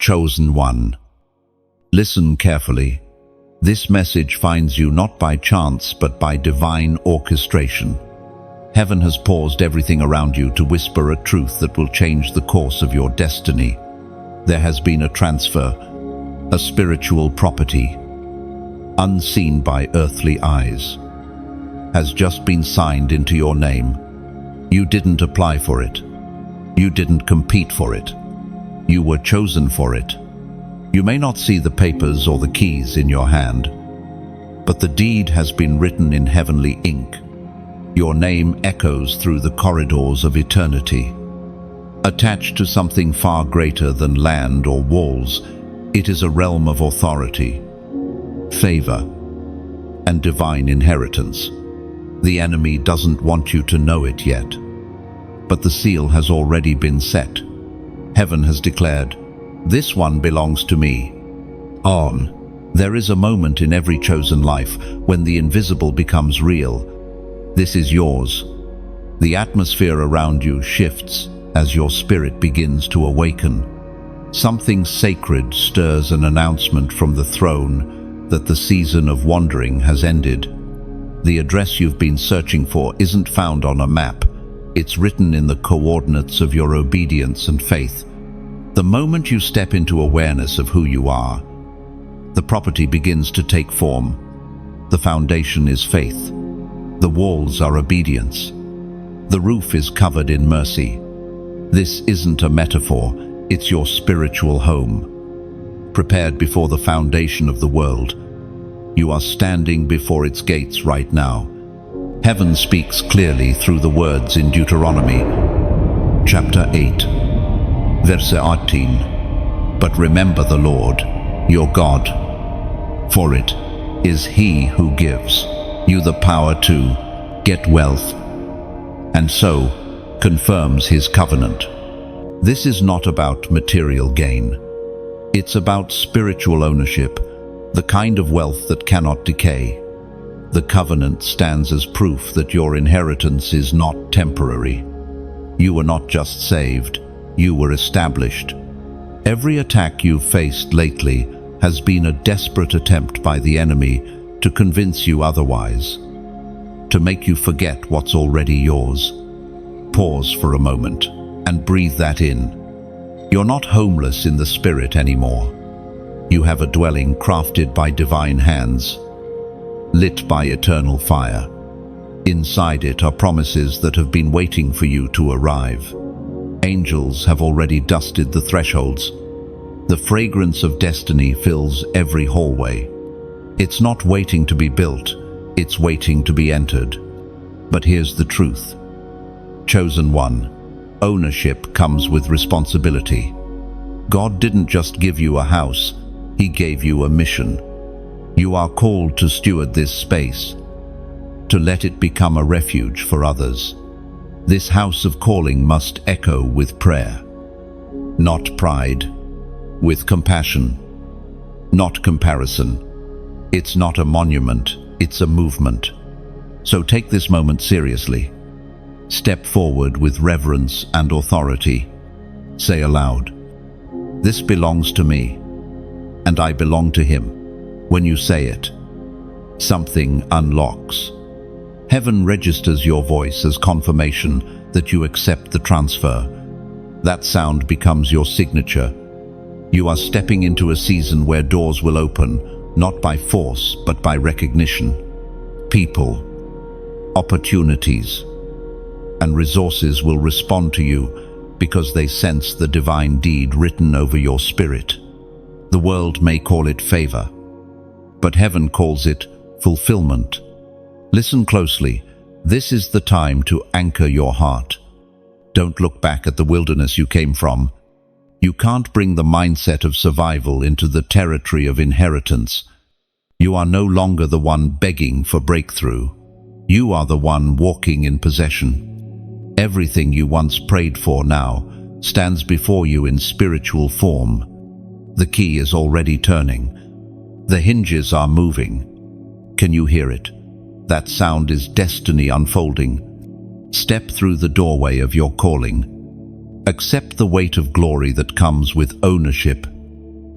Chosen one. Listen carefully. This message finds you not by chance but by divine orchestration. Heaven has paused everything around you to whisper a truth that will change the course of your destiny. There has been a transfer, a spiritual property, unseen by earthly eyes, has just been signed into your name. You didn't apply for it. You didn't compete for it. You were chosen for it. You may not see the papers or the keys in your hand, but the deed has been written in heavenly ink. Your name echoes through the corridors of eternity. Attached to something far greater than land or walls, it is a realm of authority, favor, and divine inheritance. The enemy doesn't want you to know it yet, but the seal has already been set. Heaven has declared, "This one belongs to me." There is a moment in every chosen life when the invisible becomes real. This is yours. The atmosphere around you shifts as your spirit begins to awaken. Something sacred stirs an announcement from the throne that the season of wandering has ended. The address you've been searching for isn't found on a map. It's written in the coordinates of your obedience and faith. The moment you step into awareness of who you are, the property begins to take form. The foundation is faith. The walls are obedience. The roof is covered in mercy. This isn't a metaphor, it's your spiritual home. Prepared before the foundation of the world, you are standing before its gates right now. Heaven speaks clearly through the words in Deuteronomy, chapter 8, verse 18. But remember the Lord, your God, for it is He who gives you the power to get wealth, and so confirms His covenant. This is not about material gain. It's about spiritual ownership, the kind of wealth that cannot decay. The covenant stands as proof that your inheritance is not temporary. You were not just saved, you were established. Every attack you've faced lately has been a desperate attempt by the enemy to convince you otherwise, to make you forget what's already yours. Pause for a moment and breathe that in. You're not homeless in the spirit anymore. You have a dwelling crafted by divine hands, lit by eternal fire. Inside it are promises that have been waiting for you to arrive. Angels have already dusted the thresholds. The fragrance of destiny fills every hallway. It's not waiting to be built, it's waiting to be entered. But here's the truth. Chosen one, ownership comes with responsibility. God didn't just give you a house, He gave you a mission. You are called to steward this space, to let it become a refuge for others. This house of calling must echo with prayer, not pride, with compassion, not comparison. It's not a monument, it's a movement. So take this moment seriously. Step forward with reverence and authority. Say aloud, "This belongs to me, and I belong to Him." When you say it, something unlocks. Heaven registers your voice as confirmation that you accept the transfer. That sound becomes your signature. You are stepping into a season where doors will open, not by force, but by recognition. People, opportunities, and resources will respond to you because they sense the divine deed written over your spirit. The world may call it favor, but heaven calls it fulfillment. Listen closely. This is the time to anchor your heart. Don't look back at the wilderness you came from. You can't bring the mindset of survival into the territory of inheritance. You are no longer the one begging for breakthrough. You are the one walking in possession. Everything you once prayed for now stands before you in spiritual form. The key is already turning. The hinges are moving. Can you hear it? That sound is destiny unfolding. Step through the doorway of your calling. Accept the weight of glory that comes with ownership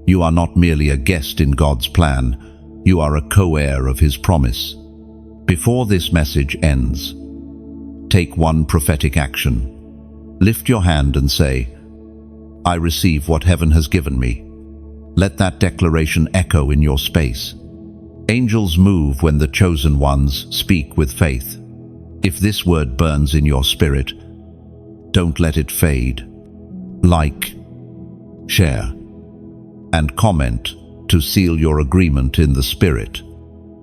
You are not merely a guest in God's plan, you are a co-heir of His promise. Before this message ends, take one prophetic action. Lift your hand and say, "I receive what heaven has given me." Let that declaration echo in your space. Angels move when the chosen ones speak with faith. If this word burns in your spirit, don't let it fade. Like, share, and comment to seal your agreement in the Spirit.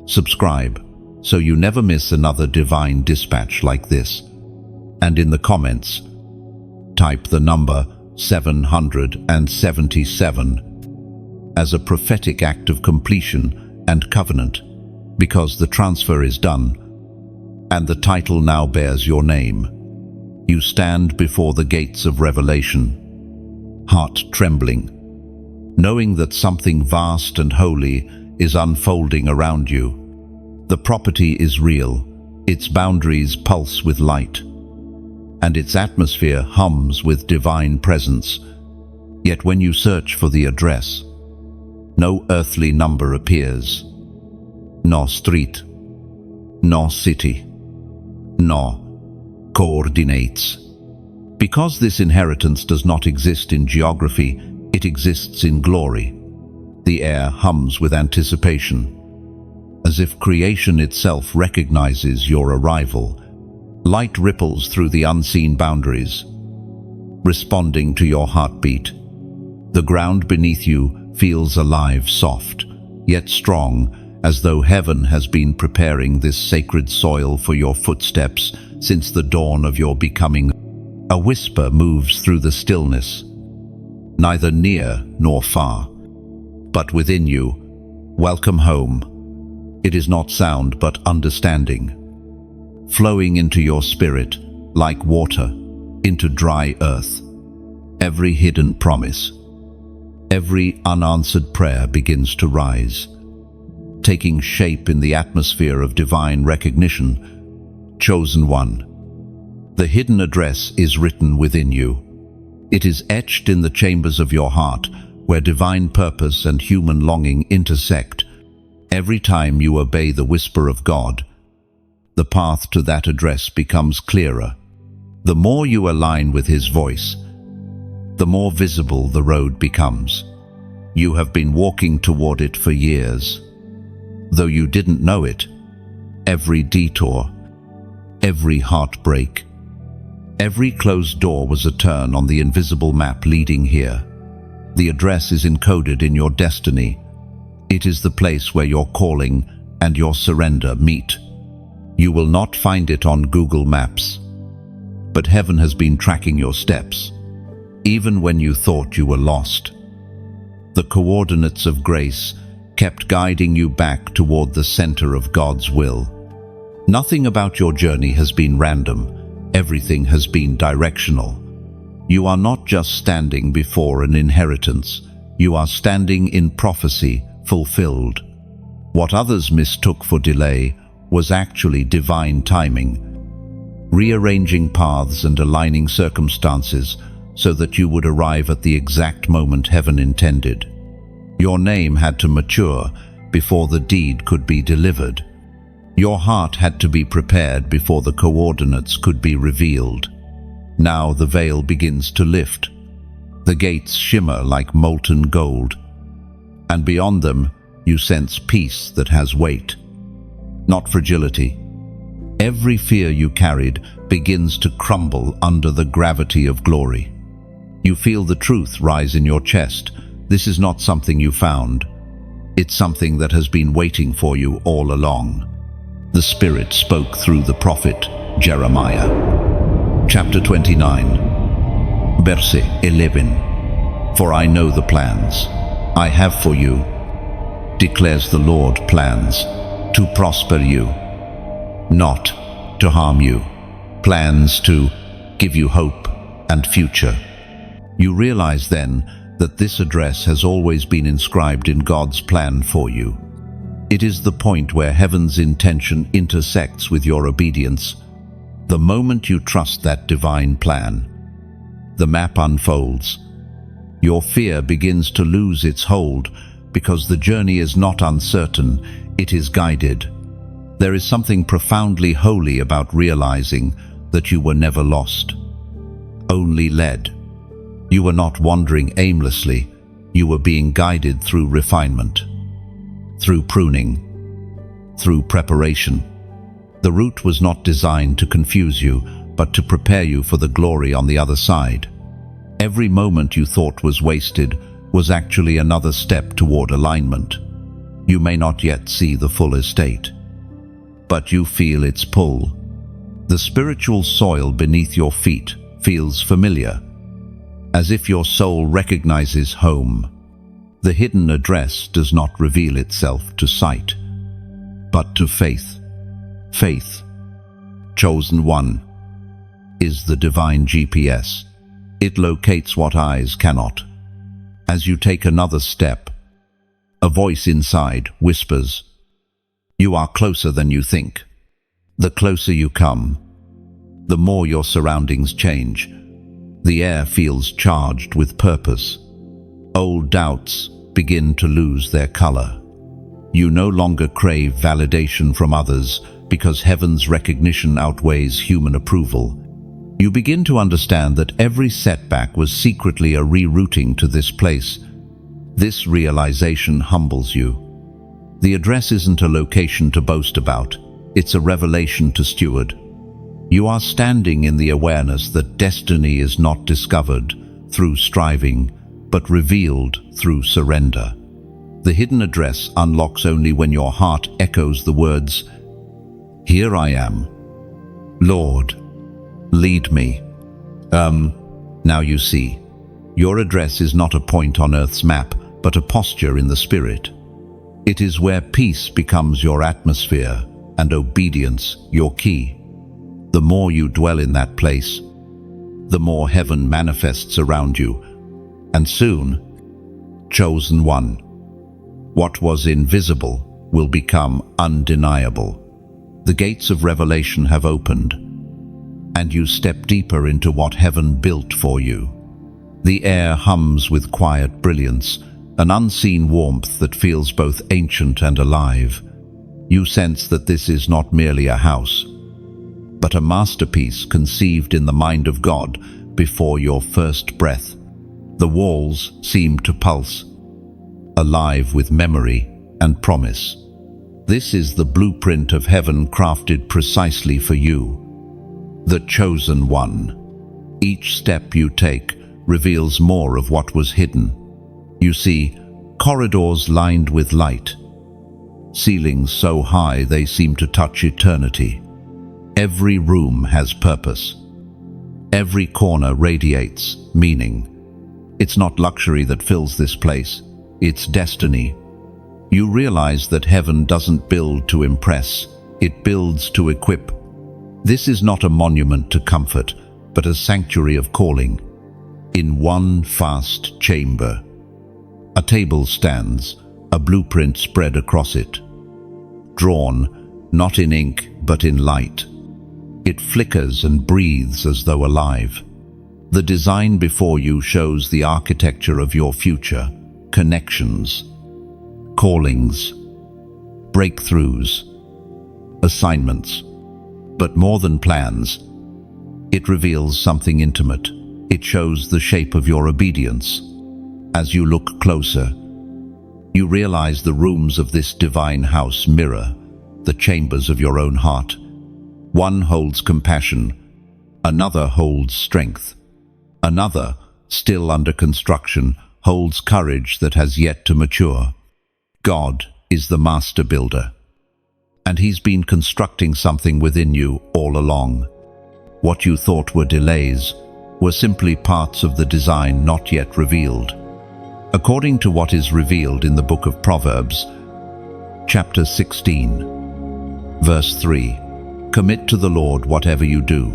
Subscribe so you never miss another divine dispatch like this. And in the comments, type the number 777 as a prophetic act of completion and covenant, because the transfer is done, and the title now bears your name. You stand before the gates of revelation, heart trembling, knowing that something vast and holy is unfolding around you. The property is real, its boundaries pulse with light, and its atmosphere hums with divine presence. Yet when you search for the address, no earthly number appears, no street, no city, no coordinates. Because this inheritance does not exist in geography, it exists in glory. The air hums with anticipation, as if creation itself recognizes your arrival. Light ripples through the unseen boundaries, responding to your heartbeat. The ground beneath you feels alive, soft, yet strong, as though heaven has been preparing this sacred soil for your footsteps since the dawn of your becoming. A whisper moves through the stillness, neither near nor far, but within you. Welcome home. It is not sound but understanding, flowing into your spirit like water into dry earth. Every hidden promise, every unanswered prayer begins to rise, taking shape in the atmosphere of divine recognition. Chosen one. The hidden address is written within you. It is etched in the chambers of your heart, where divine purpose and human longing intersect. Every time you obey the whisper of God, the path to that address becomes clearer. The more you align with His voice, the more visible the road becomes. You have been walking toward it for years. Though you didn't know it, every detour, every heartbreak, every closed door was a turn on the invisible map leading here. The address is encoded in your destiny. It is the place where your calling and your surrender meet. You will not find it on Google Maps, but heaven has been tracking your steps, even when you thought you were lost. The coordinates of grace kept guiding you back toward the center of God's will. Nothing about your journey has been random. Everything has been directional. You are not just standing before an inheritance. You are standing in prophecy fulfilled. What others mistook for delay was actually divine timing, rearranging paths and aligning circumstances so that you would arrive at the exact moment heaven intended. Your name had to mature before the deed could be delivered. Your heart had to be prepared before the coordinates could be revealed. Now the veil begins to lift. The gates shimmer like molten gold, and beyond them you sense peace that has weight, not fragility. Every fear you carried begins to crumble under the gravity of glory. You feel the truth rise in your chest. This is not something you found. It's something that has been waiting for you all along. The Spirit spoke through the prophet Jeremiah. Chapter 29, verse 11. For I know the plans I have for you, declares the Lord, plans to prosper you, not to harm you, plans to give you hope and future. You realize then that this address has always been inscribed in God's plan for you. It is the point where heaven's intention intersects with your obedience. The moment you trust that divine plan, the map unfolds. Your fear begins to lose its hold because the journey is not uncertain, it is guided. There is something profoundly holy about realizing that you were never lost, only led. You were not wandering aimlessly, you were being guided through refinement, through pruning, through preparation. The route was not designed to confuse you, but to prepare you for the glory on the other side. Every moment you thought was wasted was actually another step toward alignment. You may not yet see the full estate, but you feel its pull. The spiritual soil beneath your feet feels familiar, as if your soul recognizes home. The hidden address does not reveal itself to sight, but to faith. Faith, chosen one, is the divine GPS. It locates what eyes cannot. As you take another step, a voice inside whispers, "You are closer than you think." The closer you come, the more your surroundings change. The air feels charged with purpose. Old doubts begin to lose their color. You no longer crave validation from others because heaven's recognition outweighs human approval. You begin to understand that every setback was secretly a rerouting to this place. This realization humbles you. The address isn't a location to boast about, it's a revelation to steward. You are standing in the awareness that destiny is not discovered through striving, but revealed through surrender. The hidden address unlocks only when your heart echoes the words, "Here I am. Lord, lead me." Now you see, your address is not a point on Earth's map, but a posture in the spirit. It is where peace becomes your atmosphere and obedience your key. The more you dwell in that place, the more heaven manifests around you. And soon, chosen one, what was invisible will become undeniable. The gates of revelation have opened, and you step deeper into what heaven built for you. The air hums with quiet brilliance, an unseen warmth that feels both ancient and alive. You sense that this is not merely a house, but a masterpiece conceived in the mind of God before your first breath. The walls seem to pulse, alive with memory and promise. This is the blueprint of heaven crafted precisely for you, the chosen one. Each step you take reveals more of what was hidden. You see corridors lined with light, ceilings so high they seem to touch eternity. Every room has purpose. Every corner radiates meaning. It's not luxury that fills this place, it's destiny. You realize that heaven doesn't build to impress, it builds to equip. This is not a monument to comfort, but a sanctuary of calling. In one vast chamber, a table stands, a blueprint spread across it. Drawn, not in ink, but in light. It flickers and breathes as though alive. The design before you shows the architecture of your future, connections, callings, breakthroughs, assignments. But more than plans, it reveals something intimate. It shows the shape of your obedience. As you look closer, you realize the rooms of this divine house mirror the chambers of your own heart. One holds compassion, another holds strength. Another, still under construction, holds courage that has yet to mature. God is the master builder, and He's been constructing something within you all along. What you thought were delays were simply parts of the design not yet revealed. According to what is revealed in the book of Proverbs, chapter 16, verse 3, "Commit to the Lord whatever you do,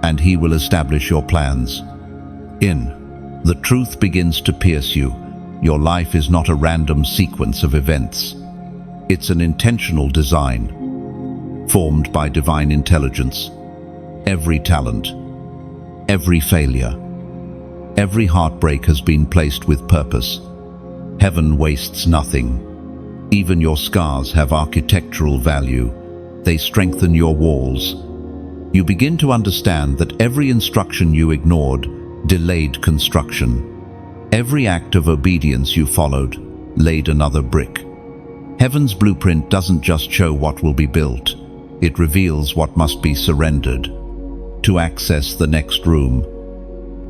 and He will establish your plans." The truth begins to pierce you. Your life is not a random sequence of events. It's an intentional design, formed by divine intelligence. Every talent, every failure, Every heartbreak has been placed with purpose. Heaven wastes nothing. Even your scars have architectural value. They strengthen your walls. You begin to understand that every instruction you ignored delayed construction. Every act of obedience you followed laid another brick. Heaven's blueprint doesn't just show what will be built. It reveals what must be surrendered. To access the next room,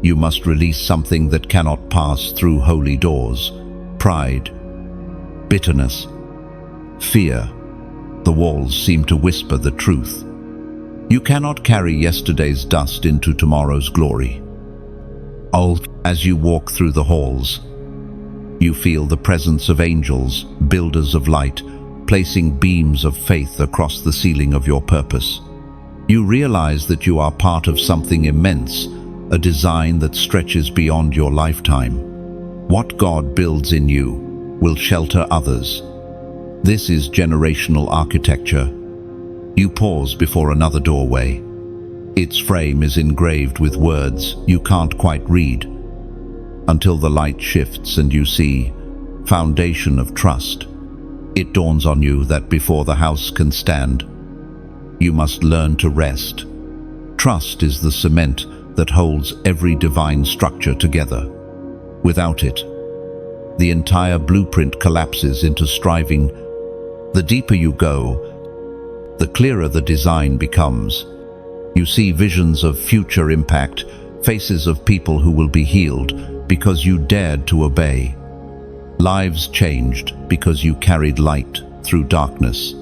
you must release something that cannot pass through holy doors. Pride, bitterness, fear. The walls seem to whisper the truth. You cannot carry yesterday's dust into tomorrow's glory. As you walk through the halls, you feel the presence of angels, builders of light, placing beams of faith across the ceiling of your purpose. You realize that you are part of something immense, a design that stretches beyond your lifetime. What God builds in you will shelter others. This is generational architecture. You pause before another doorway. Its frame is engraved with words you can't quite read, until the light shifts and you see foundation of trust. It dawns on you that before the house can stand, you must learn to rest. Trust is the cement that holds every divine structure together. Without it, the entire blueprint collapses into striving. The deeper you go, the clearer the design becomes. You see visions of future impact, faces of people who will be healed because you dared to obey. Lives changed because you carried light through darkness.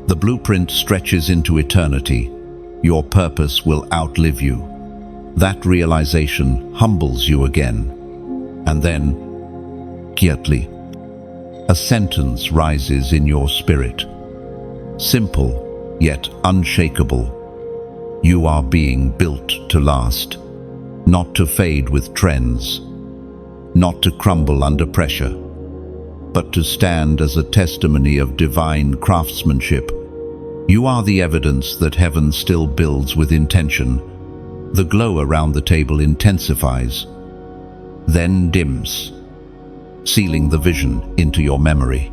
The blueprint stretches into eternity. Your purpose will outlive you. That realization humbles you again. And then, quietly, a sentence rises in your spirit. Simple, yet unshakable. You are being built to last, not to fade with trends, not to crumble under pressure, but to stand as a testimony of divine craftsmanship. You are the evidence that heaven still builds with intention. The glow around the table intensifies, then dims, sealing the vision into your memory.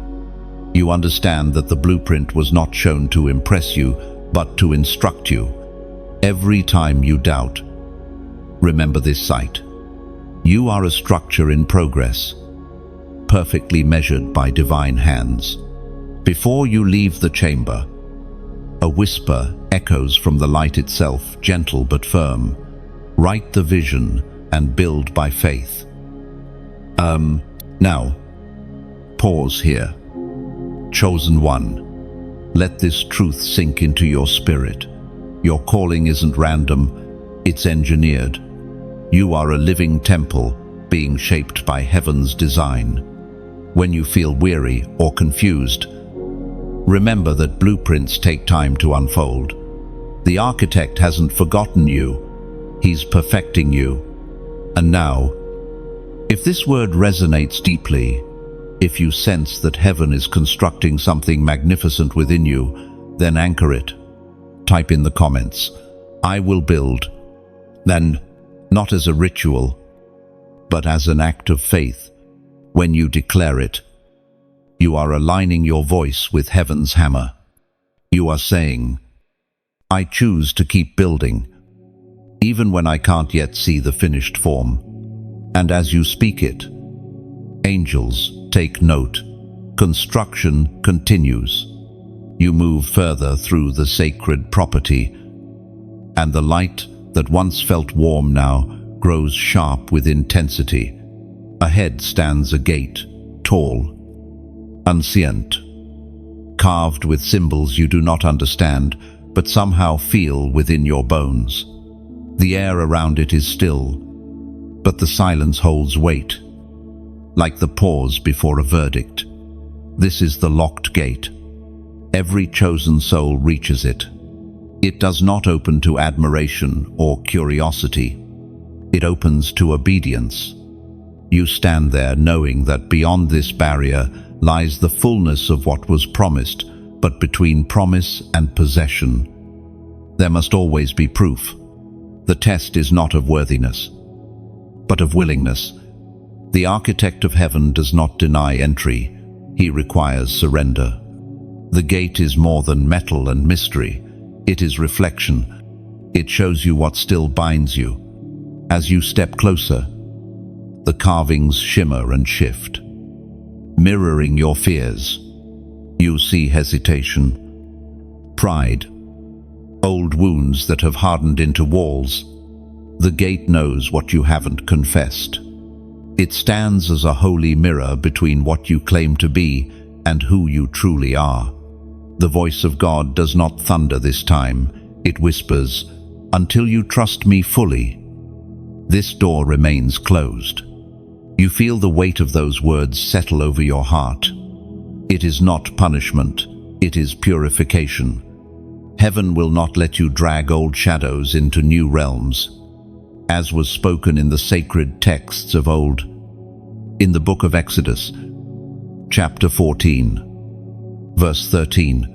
You understand that the blueprint was not shown to impress you, but to instruct you. Every time you doubt, remember this sight. You are a structure in progress, perfectly measured by divine hands. Before you leave the chamber, a whisper echoes from the light itself, gentle but firm. Write the vision and build by faith. Now, pause here. Chosen one, let this truth sink into your spirit. Your calling isn't random, it's engineered. You are a living temple being shaped by heaven's design. When you feel weary or confused, remember that blueprints take time to unfold. The architect hasn't forgotten you. He's perfecting you. And now, if this word resonates deeply, if you sense that heaven is constructing something magnificent within you, then anchor it. Type in the comments, "I will build." Then, not as a ritual, but as an act of faith. When you declare it, you are aligning your voice with heaven's hammer. You are saying, "I choose to keep building, even when I can't yet see the finished form." And as you speak it, angels take note. Construction continues. You move further through the sacred property, and the light that once felt warm now grows sharp with intensity. Ahead stands a gate, tall, ancient, carved with symbols you do not understand, but somehow feel within your bones. The air around it is still, but the silence holds weight, like the pause before a verdict. This is the locked gate. Every chosen soul reaches it. It does not open to admiration or curiosity. It opens to obedience. You stand there knowing that beyond this barrier lies the fullness of what was promised, but between promise and possession, there must always be proof. The test is not of worthiness, but of willingness. The architect of heaven does not deny entry, he requires surrender. The gate is more than metal and mystery, it is reflection. It shows you what still binds you. As you step closer, the carvings shimmer and shift, mirroring your fears. You see hesitation, pride, old wounds that have hardened into walls. The gate knows what you haven't confessed. It stands as a holy mirror between what you claim to be and who you truly are. The voice of God does not thunder this time. It whispers, "Until you trust me fully, this door remains closed." You feel the weight of those words settle over your heart. It is not punishment, it is purification. Heaven will not let you drag old shadows into new realms. As was spoken in the sacred texts of old. In the book of Exodus, chapter 14, verse 13,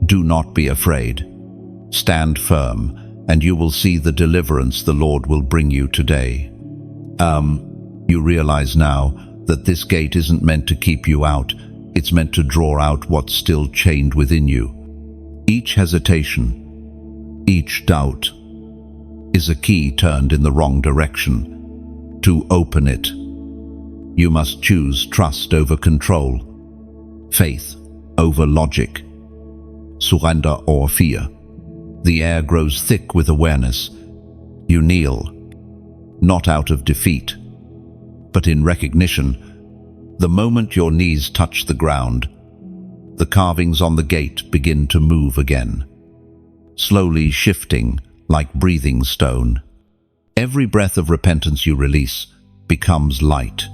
"Do not be afraid. Stand firm, and you will see the deliverance the Lord will bring you today." You realize now that this gate isn't meant to keep you out, it's meant to draw out what's still chained within you. Each hesitation, each doubt, is a key turned in the wrong direction. To open it, you must choose trust over control, faith over logic, surrender or fear. The air grows thick with awareness. You kneel, not out of defeat, but in recognition. The moment your knees touch the ground, the carvings on the gate begin to move again, slowly shifting like breathing stone. Every breath of repentance you release becomes light,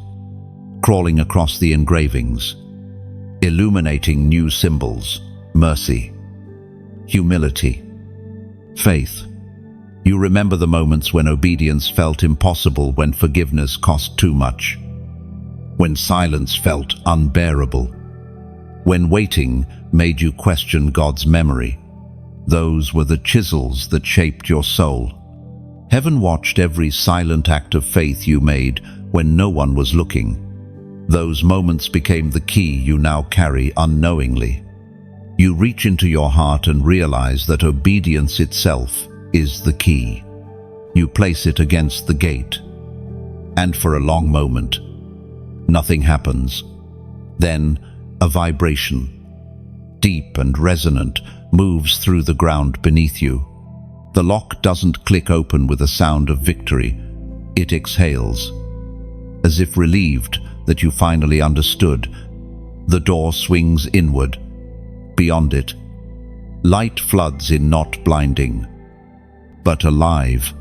crawling across the engravings, illuminating new symbols: mercy, humility, faith. You remember the moments when obedience felt impossible, when forgiveness cost too much, when silence felt unbearable, when waiting made you question God's memory. Those were the chisels that shaped your soul. Heaven watched every silent act of faith you made when no one was looking. Those moments became the key you now carry unknowingly. You reach into your heart and realize that obedience itself is the key. You place it against the gate, and for a long moment, nothing happens. Then, a vibration, deep and resonant, moves through the ground beneath you. The lock doesn't click open with a sound of victory. It exhales, as if relieved that you finally understood. The door swings inward. Beyond it, light floods in, not blinding, but alive.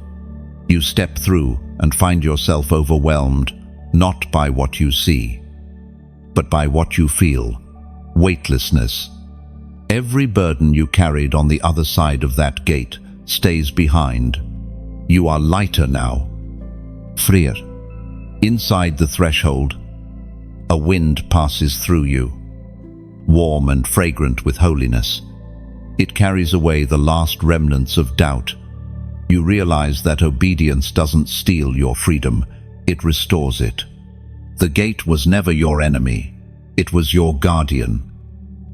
You step through and find yourself overwhelmed, not by what you see, but by what you feel: weightlessness. Every burden you carried on the other side of that gate stays behind. You are lighter now, freer. Inside the threshold, a wind passes through you, warm and fragrant with holiness. It carries away the last remnants of doubt. You realize that obedience doesn't steal your freedom, it restores it. The gate was never your enemy, it was your guardian.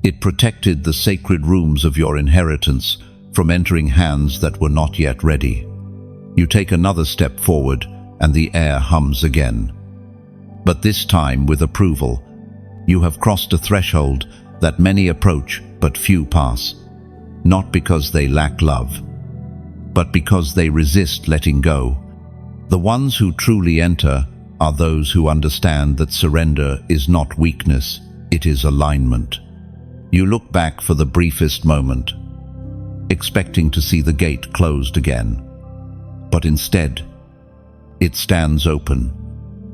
It protected the sacred rooms of your inheritance from entering hands that were not yet ready. You take another step forward, and the air hums again. But this time with approval. You have crossed a threshold that many approach but few pass, not because they lack love, but because they resist letting go. The ones who truly enter are those who understand that surrender is not weakness, it is alignment. You look back for the briefest moment, expecting to see the gate closed again. But instead, it stands open.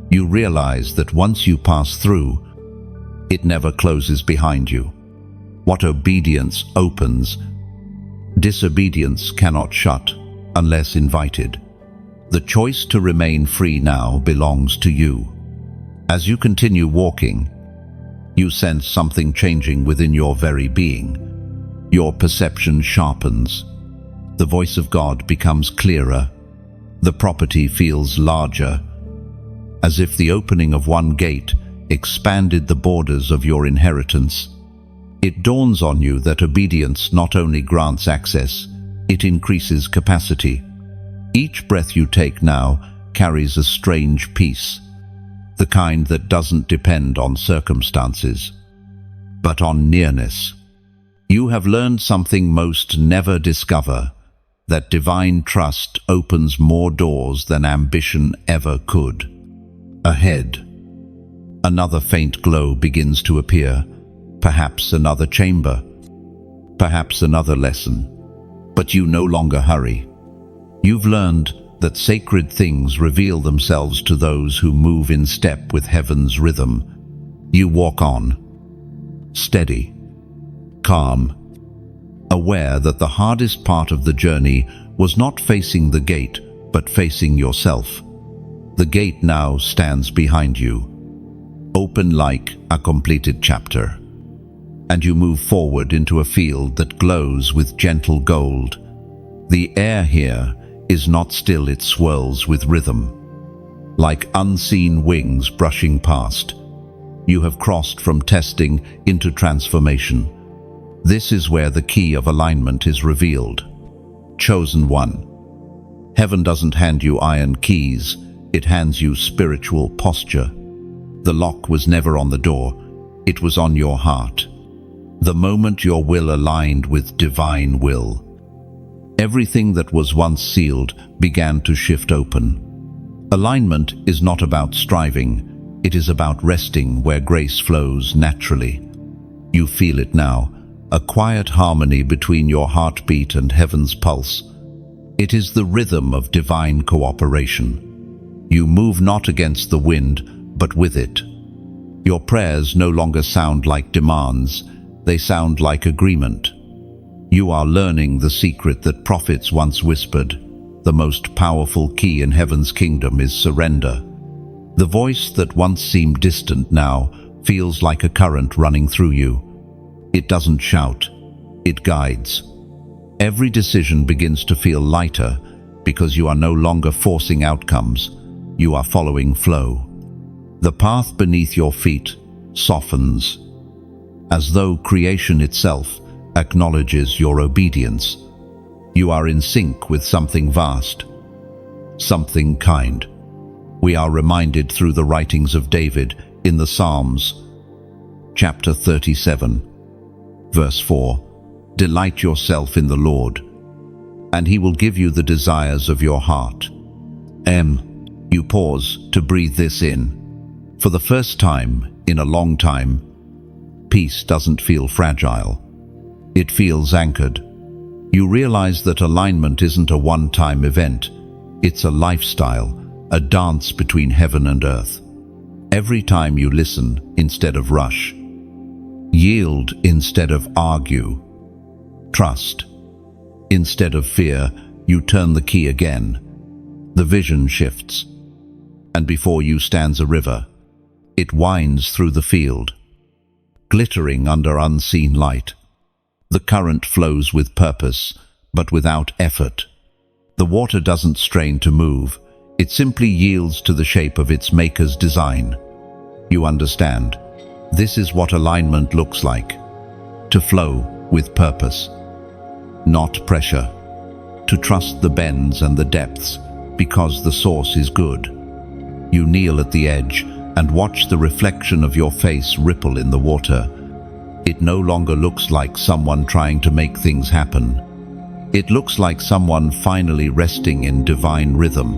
You realize that once you pass through, it never closes behind you. What obedience opens, disobedience cannot shut unless invited. The choice to remain free now belongs to you. As you continue walking, you sense something changing within your very being. Your perception sharpens. The voice of God becomes clearer. The property feels larger. as if the opening of one gate expanded the borders of your inheritance. It dawns on you that obedience not only grants access, it increases capacity. Each breath you take now carries a strange peace, the kind that doesn't depend on circumstances, but on nearness. You have learned something most never discover, that divine trust opens more doors than ambition ever could. Ahead, another faint glow begins to appear, perhaps another chamber, perhaps another lesson. But you no longer hurry. You've learned that sacred things reveal themselves to those who move in step with heaven's rhythm. You walk on, steady, calm, aware that the hardest part of the journey was not facing the gate, but facing yourself. The gate now stands behind you, open like a completed chapter, and you move forward into a field that glows with gentle gold. The air here is not still, it swirls with rhythm, like unseen wings brushing past. You have crossed from testing into transformation. This is where the key of alignment is revealed. Chosen one. Heaven doesn't hand you iron keys, it hands you spiritual posture. The lock was never on the door, it was on your heart. The moment your will aligned with divine will, everything that was once sealed began to shift open. Alignment is not about striving, it is about resting where grace flows naturally. You feel it now, a quiet harmony between your heartbeat and heaven's pulse. It is the rhythm of divine cooperation. You move not against the wind, but with it. Your prayers no longer sound like demands, they sound like agreement. You are learning the secret that prophets once whispered. The most powerful key in heaven's kingdom is surrender. The voice that once seemed distant now feels like a current running through you. It doesn't shout, it guides. Every decision begins to feel lighter because you are no longer forcing outcomes, you are following flow. The path beneath your feet softens, as though creation itself acknowledges your obedience. You are in sync with something vast, something kind. We are reminded through the writings of David in the Psalms, chapter 37, verse 4, "Delight yourself in the Lord, and He will give you the desires of your heart." You pause to breathe this in. For the first time in a long time, peace doesn't feel fragile. It feels anchored. You realize that alignment isn't a one-time event. It's a lifestyle, a dance between heaven and earth. Every time you listen instead of rush, yield instead of argue, trust instead of fear, you turn the key again. The vision shifts, and before you stands a river. It winds through the field, glittering under unseen light. The current flows with purpose, but without effort. The water doesn't strain to move, it simply yields to the shape of its maker's design. You understand, this is what alignment looks like. To flow with purpose, not pressure. To trust the bends and the depths, because the source is good. You kneel at the edge and watch the reflection of your face ripple in the water. It no longer looks like someone trying to make things happen. It looks like someone finally resting in divine rhythm.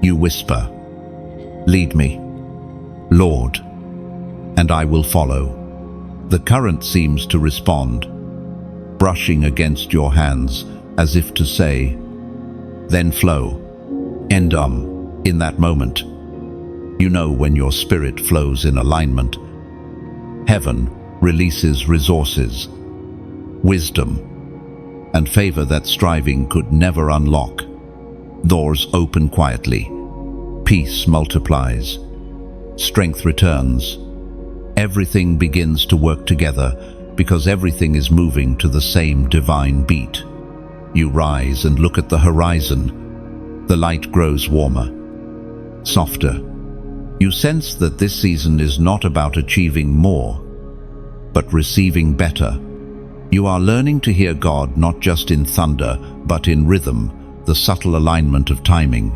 You whisper, "Lead me, Lord, and I will follow." The current seems to respond, brushing against your hands as if to say, "Then flow." And in that moment, you know when your spirit flows in alignment, heaven releases resources, wisdom, and favor that striving could never unlock. Doors open quietly, peace multiplies, strength returns. Everything begins to work together because everything is moving to the same divine beat. You rise and look at the horizon. The light grows warmer, softer, You sense that this season is not about achieving more, but receiving better. You are learning to hear God not just in thunder, but in rhythm, the subtle alignment of timing,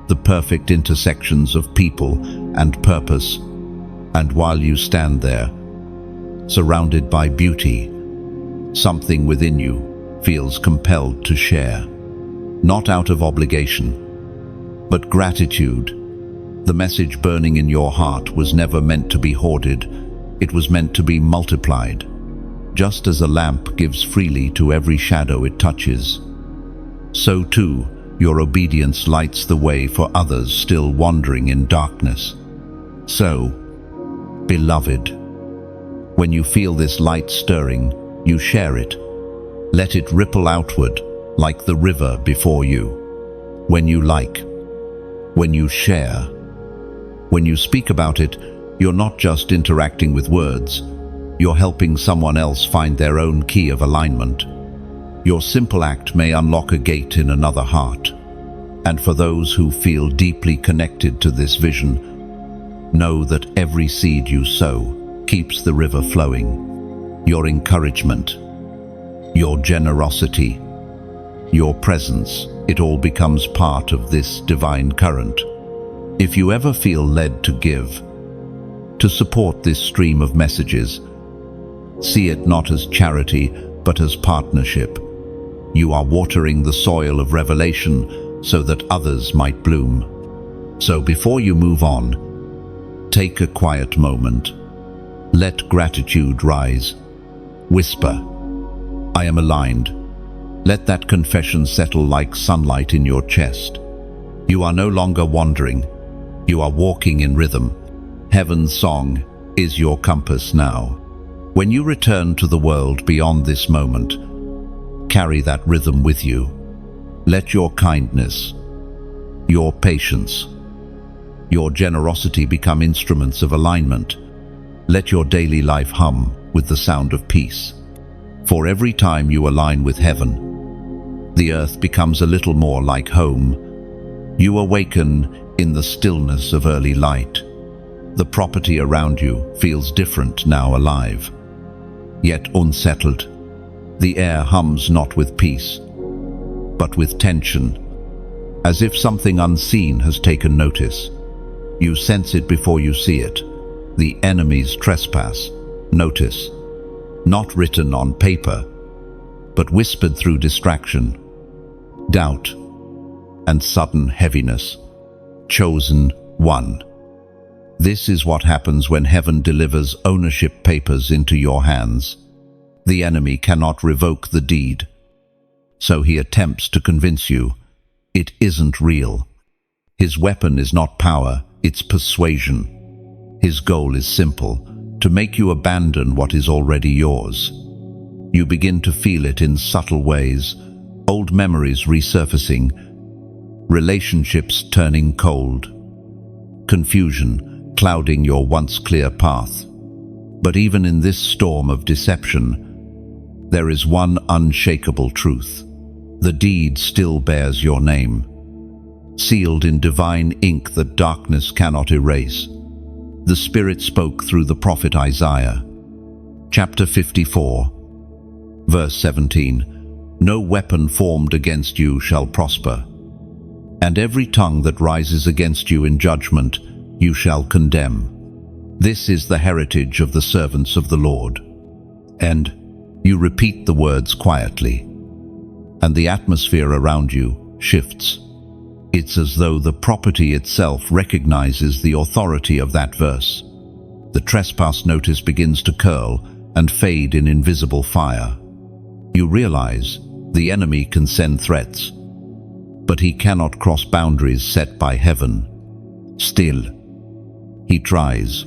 the perfect intersections of people and purpose. And while you stand there, surrounded by beauty, something within you feels compelled to share. Not out of obligation, but gratitude. The message burning in your heart was never meant to be hoarded. It was meant to be multiplied. Just as a lamp gives freely to every shadow it touches, so too your obedience lights the way for others still wandering in darkness. So, beloved, when you feel this light stirring, you share it. Let it ripple outward like the river before you. When you like, when you share, when you speak about it, you're not just interacting with words, you're helping someone else find their own key of alignment. Your simple act may unlock a gate in another heart. And for those who feel deeply connected to this vision, know that every seed you sow keeps the river flowing. Your encouragement, your generosity, your presence, it all becomes part of this divine current. If you ever feel led to give, to support this stream of messages, see it not as charity, but as partnership. You are watering the soil of revelation so that others might bloom. So before you move on, take a quiet moment. Let gratitude rise. Whisper, I am aligned. Let that confession settle like sunlight in your chest. You are no longer wandering. You are walking in rhythm. Heaven's song is your compass now. When you return to the world beyond this moment, carry that rhythm with you. Let your kindness, your patience, your generosity become instruments of alignment. Let your daily life hum with the sound of peace. For every time you align with heaven, the earth becomes a little more like home. You awaken in the stillness of early light. The property around you feels different now, alive, yet unsettled. The air hums not with peace, but with tension, as if something unseen has taken notice. You sense it before you see it. The enemy's trespass, notice, not written on paper, but whispered through distraction, doubt, and sudden heaviness. Chosen one. This is what happens when heaven delivers ownership papers into your hands. The enemy cannot revoke the deed, so he attempts to convince you it isn't real. His weapon is not power, it's persuasion. His goal is simple, to make you abandon what is already yours. You begin to feel it in subtle ways, old memories resurfacing, relationships turning cold, confusion clouding your once clear path. But even in this storm of deception, there is one unshakable truth. The deed still bears your name, sealed in divine ink that darkness cannot erase. The Spirit spoke through the prophet Isaiah. Chapter 54, verse 17. No weapon formed against you shall prosper, and every tongue that rises against you in judgment you shall condemn. This is the heritage of the servants of the Lord. And you repeat the words quietly, and the atmosphere around you shifts. It's as though the property itself recognizes the authority of that verse. The trespass notice begins to curl and fade in invisible fire. You realize the enemy can send threats, but he cannot cross boundaries set by heaven. Still, he tries.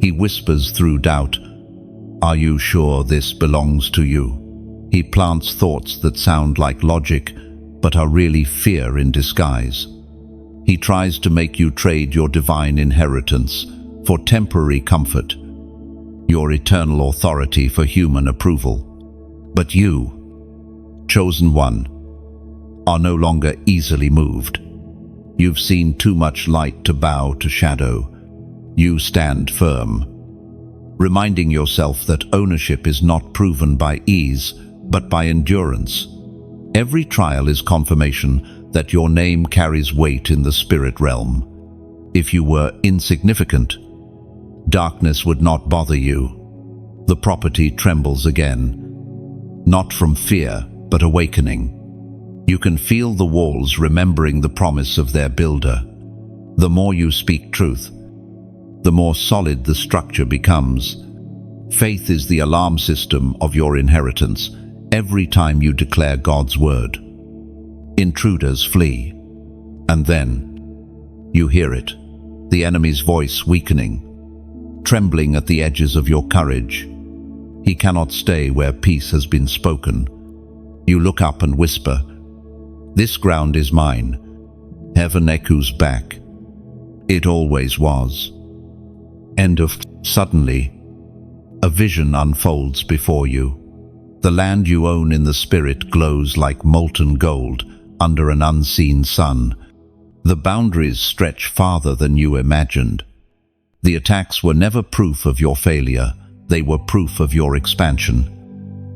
He whispers through doubt, "Are you sure this belongs to you?" He plants thoughts that sound like logic, but are really fear in disguise. He tries to make you trade your divine inheritance for temporary comfort, your eternal authority for human approval. But you, chosen one, are no longer easily moved. You've seen too much light to bow to shadow. You stand firm, reminding yourself that ownership is not proven by ease, but by endurance. Every trial is confirmation that your name carries weight in the spirit realm. If you were insignificant, darkness would not bother you. The property trembles again, not from fear, but awakening. You can feel the walls remembering the promise of their builder. The more you speak truth, the more solid the structure becomes. Faith is the alarm system of your inheritance. Every time you declare God's word, intruders flee. And then you hear it, the enemy's voice weakening, trembling at the edges of your courage. He cannot stay where peace has been spoken. You look up and whisper, "This ground is mine." Heaven echoes back, "It always was." Suddenly, a vision unfolds before you. The land you own in the spirit glows like molten gold under an unseen sun. The boundaries stretch farther than you imagined. The attacks were never proof of your failure, they were proof of your expansion.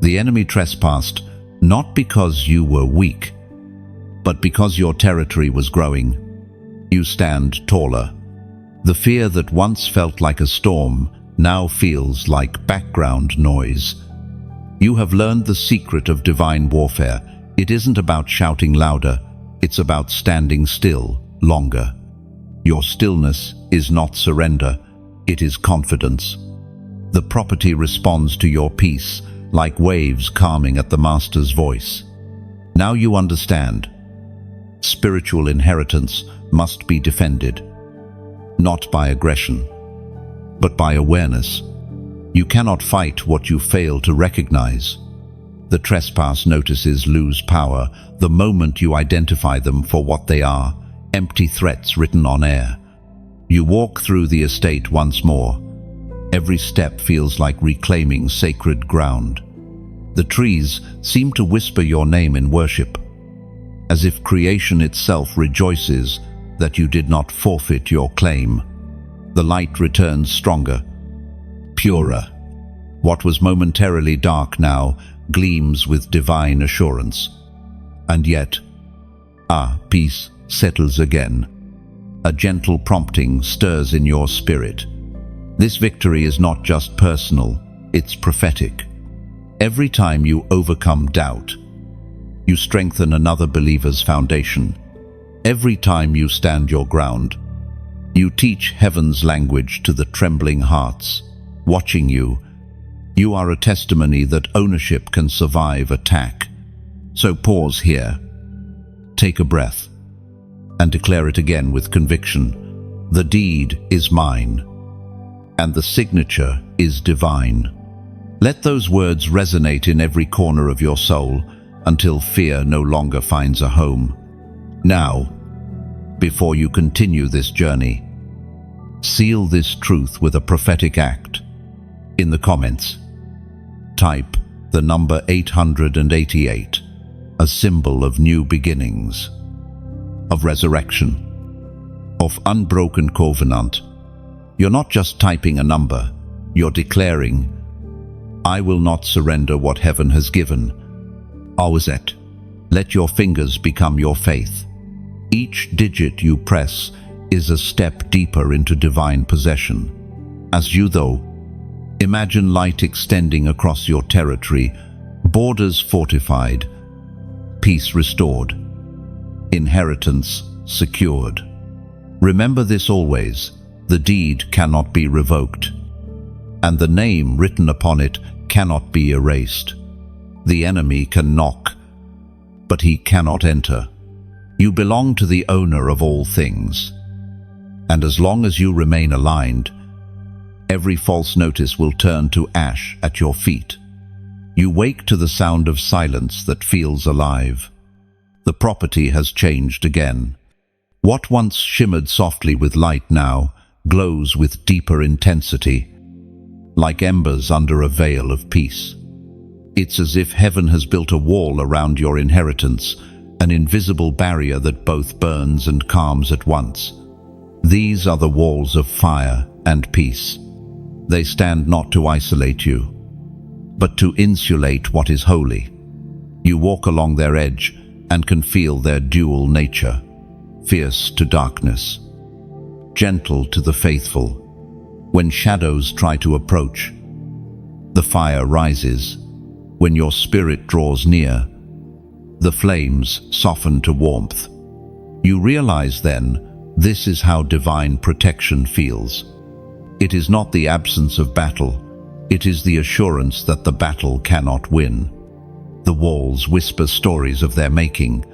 The enemy trespassed not because you were weak, but because your territory was growing. You stand taller. The fear that once felt like a storm now feels like background noise. You have learned the secret of divine warfare. It isn't about shouting louder, it's about standing still longer. Your stillness is not surrender, it is confidence. The property responds to your peace, like waves calming at the Master's voice. Now you understand. Spiritual inheritance must be defended, not by aggression, but by awareness. You cannot fight what you fail to recognize. The trespass notices lose power the moment you identify them for what they are, empty threats written on air. You walk through the estate once more. Every step feels like reclaiming sacred ground. The trees seem to whisper your name in worship, as if creation itself rejoices that you did not forfeit your claim. The light returns stronger, purer. What was momentarily dark now gleams with divine assurance. And yet, peace settles again. A gentle prompting stirs in your spirit. This victory is not just personal, it's prophetic. Every time you overcome doubt, you strengthen another believer's foundation. Every time you stand your ground, you teach heaven's language to the trembling hearts. Watching you, you are a testimony that ownership can survive attack. So pause here, take a breath, and declare it again with conviction. The deed is mine, and the signature is divine. Let those words resonate in every corner of your soul until fear no longer finds a home. Now, before you continue this journey, seal this truth with a prophetic act. In the comments, type the number 888, a symbol of new beginnings, of resurrection, of unbroken covenant. You're not just typing a number, you're declaring, "I will not surrender what heaven has given." Always it. Let your fingers become your faith. Each digit you press is a step deeper into divine possession. As you, imagine light extending across your territory, borders fortified, peace restored, inheritance secured. Remember this always, the deed cannot be revoked, and the name written upon it cannot be erased. The enemy can knock, but he cannot enter. You belong to the owner of all things, and as long as you remain aligned, every false notice will turn to ash at your feet. You wake to the sound of silence that feels alive. The property has changed again. What once shimmered softly with light now glows with deeper intensity, like embers under a veil of peace. It's as if heaven has built a wall around your inheritance, an invisible barrier that both burns and calms at once. These are the walls of fire and peace. They stand not to isolate you, but to insulate what is holy. You walk along their edge and can feel their dual nature, fierce to darkness, gentle to the faithful. When shadows try to approach, the fire rises. When your spirit draws near, the flames soften to warmth. You realize then, this is how divine protection feels. It is not the absence of battle, it is the assurance that the battle cannot win. The walls whisper stories of their making.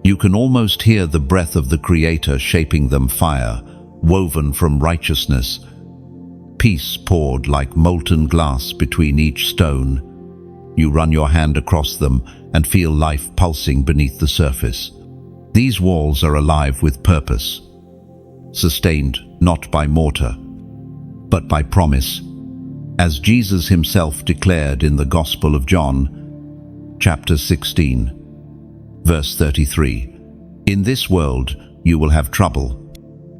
You can almost hear the breath of the Creator shaping them, fire, woven from righteousness, peace poured like molten glass between each stone. You run your hand across them and feel life pulsing beneath the surface. These walls are alive with purpose, sustained not by mortar, but by promise, as Jesus himself declared in the Gospel of John, chapter 16, verse 33. In this world you will have trouble,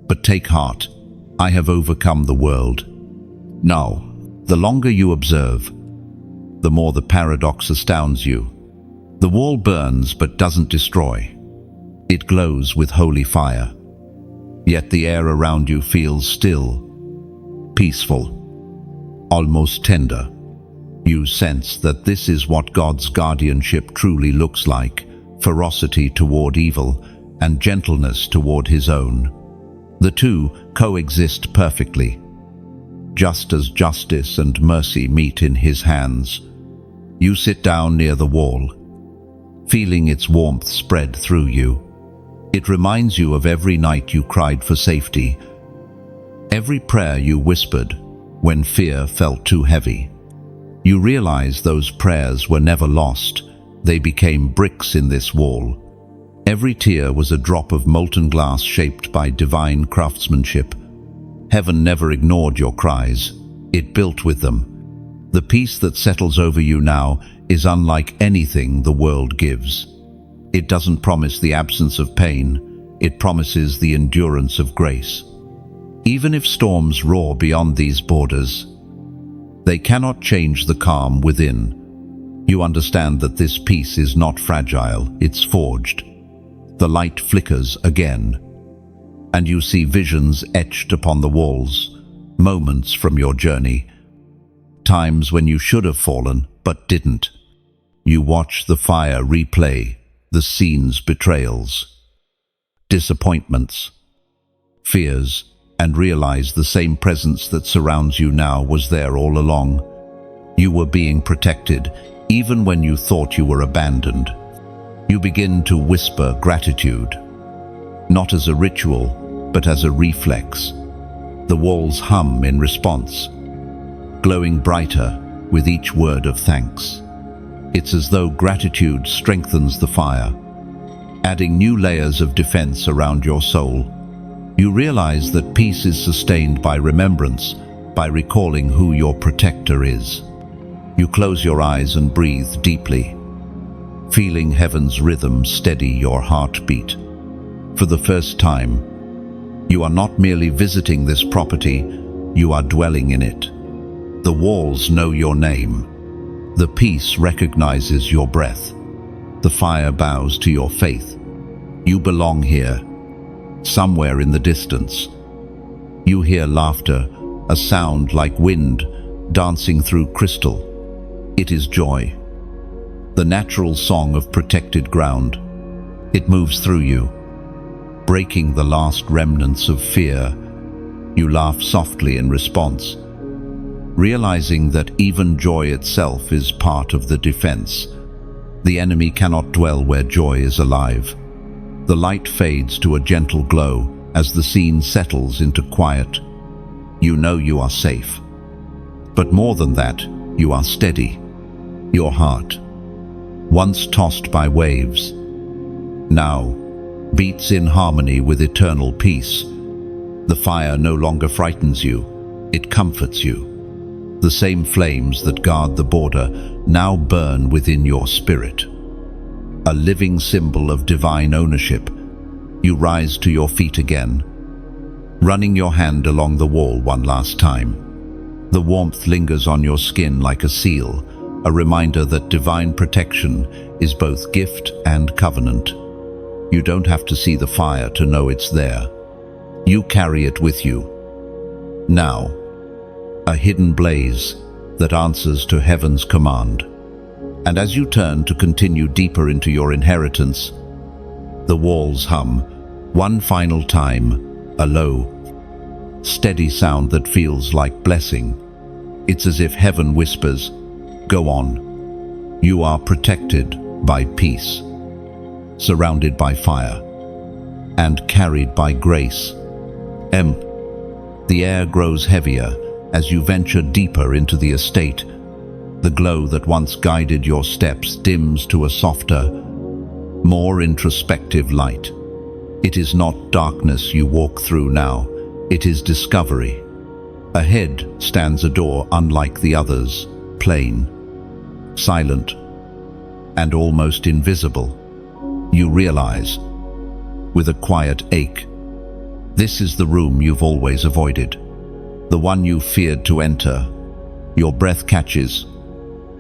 but take heart, I have overcome the world. Now, the longer you observe, the more the paradox astounds you. The wall burns but doesn't destroy. It glows with holy fire. Yet the air around you feels still, peaceful, almost tender. You sense that this is what God's guardianship truly looks like, ferocity toward evil and gentleness toward his own. The two coexist perfectly, just as justice and mercy meet in his hands. You sit down near the wall, feeling its warmth spread through you. It reminds you of every night you cried for safety, every prayer you whispered when fear felt too heavy. You realize those prayers were never lost. They became bricks in this wall. Every tear was a drop of molten glass shaped by divine craftsmanship. Heaven never ignored your cries. It built with them. The peace that settles over you now is unlike anything the world gives. It doesn't promise the absence of pain. It promises the endurance of grace. Even if storms roar beyond these borders, they cannot change the calm within. You understand that this peace is not fragile, it's forged. The light flickers again, and you see visions etched upon the walls, moments from your journey, times when you should have fallen but didn't. You watch the fire replay, the scene's betrayals, disappointments, fears, and realize the same presence that surrounds you now was there all along. You were being protected, even when you thought you were abandoned. You begin to whisper gratitude, not as a ritual, but as a reflex. The walls hum in response, glowing brighter with each word of thanks. It's as though gratitude strengthens the fire, adding new layers of defense around your soul. You realize that peace is sustained by remembrance, by recalling who your protector is. You close your eyes and breathe deeply, feeling heaven's rhythm steady your heartbeat. For the first time, you are not merely visiting this property, you are dwelling in it. The walls know your name. The peace recognizes your breath. The fire bows to your faith. You belong here, somewhere in the distance. You hear laughter, a sound like wind dancing through crystal. It is joy, the natural song of protected ground. It moves through you, breaking the last remnants of fear. You laugh softly in response, realizing that even joy itself is part of the defense. The enemy cannot dwell where joy is alive. The light fades to a gentle glow as the scene settles into quiet. You know you are safe. But more than that, you are steady. Your heart, once tossed by waves, now beats in harmony with eternal peace. The fire no longer frightens you, it comforts you. The same flames that guard the border now burn within your spirit. a living symbol of divine ownership. You rise to your feet again, running your hand along the wall one last time. The warmth lingers on your skin like a seal, a reminder that divine protection is both gift and covenant. You don't have to see the fire to know it's there. You carry it with you. Now, a hidden blaze that answers to heaven's command. And as you turn to continue deeper into your inheritance, the walls hum, one final time, a low, steady sound that feels like blessing. It's as if heaven whispers, "Go on. You are protected by peace, surrounded by fire, and carried by grace." The air grows heavier as you venture deeper into the estate. The glow that once guided your steps dims to a softer, more introspective light. It is not darkness you walk through now, it is discovery. Ahead stands a door unlike the others, plain, silent, and almost invisible. You realize, with a quiet ache, this is the room you've always avoided, the one you feared to enter. Your breath catches.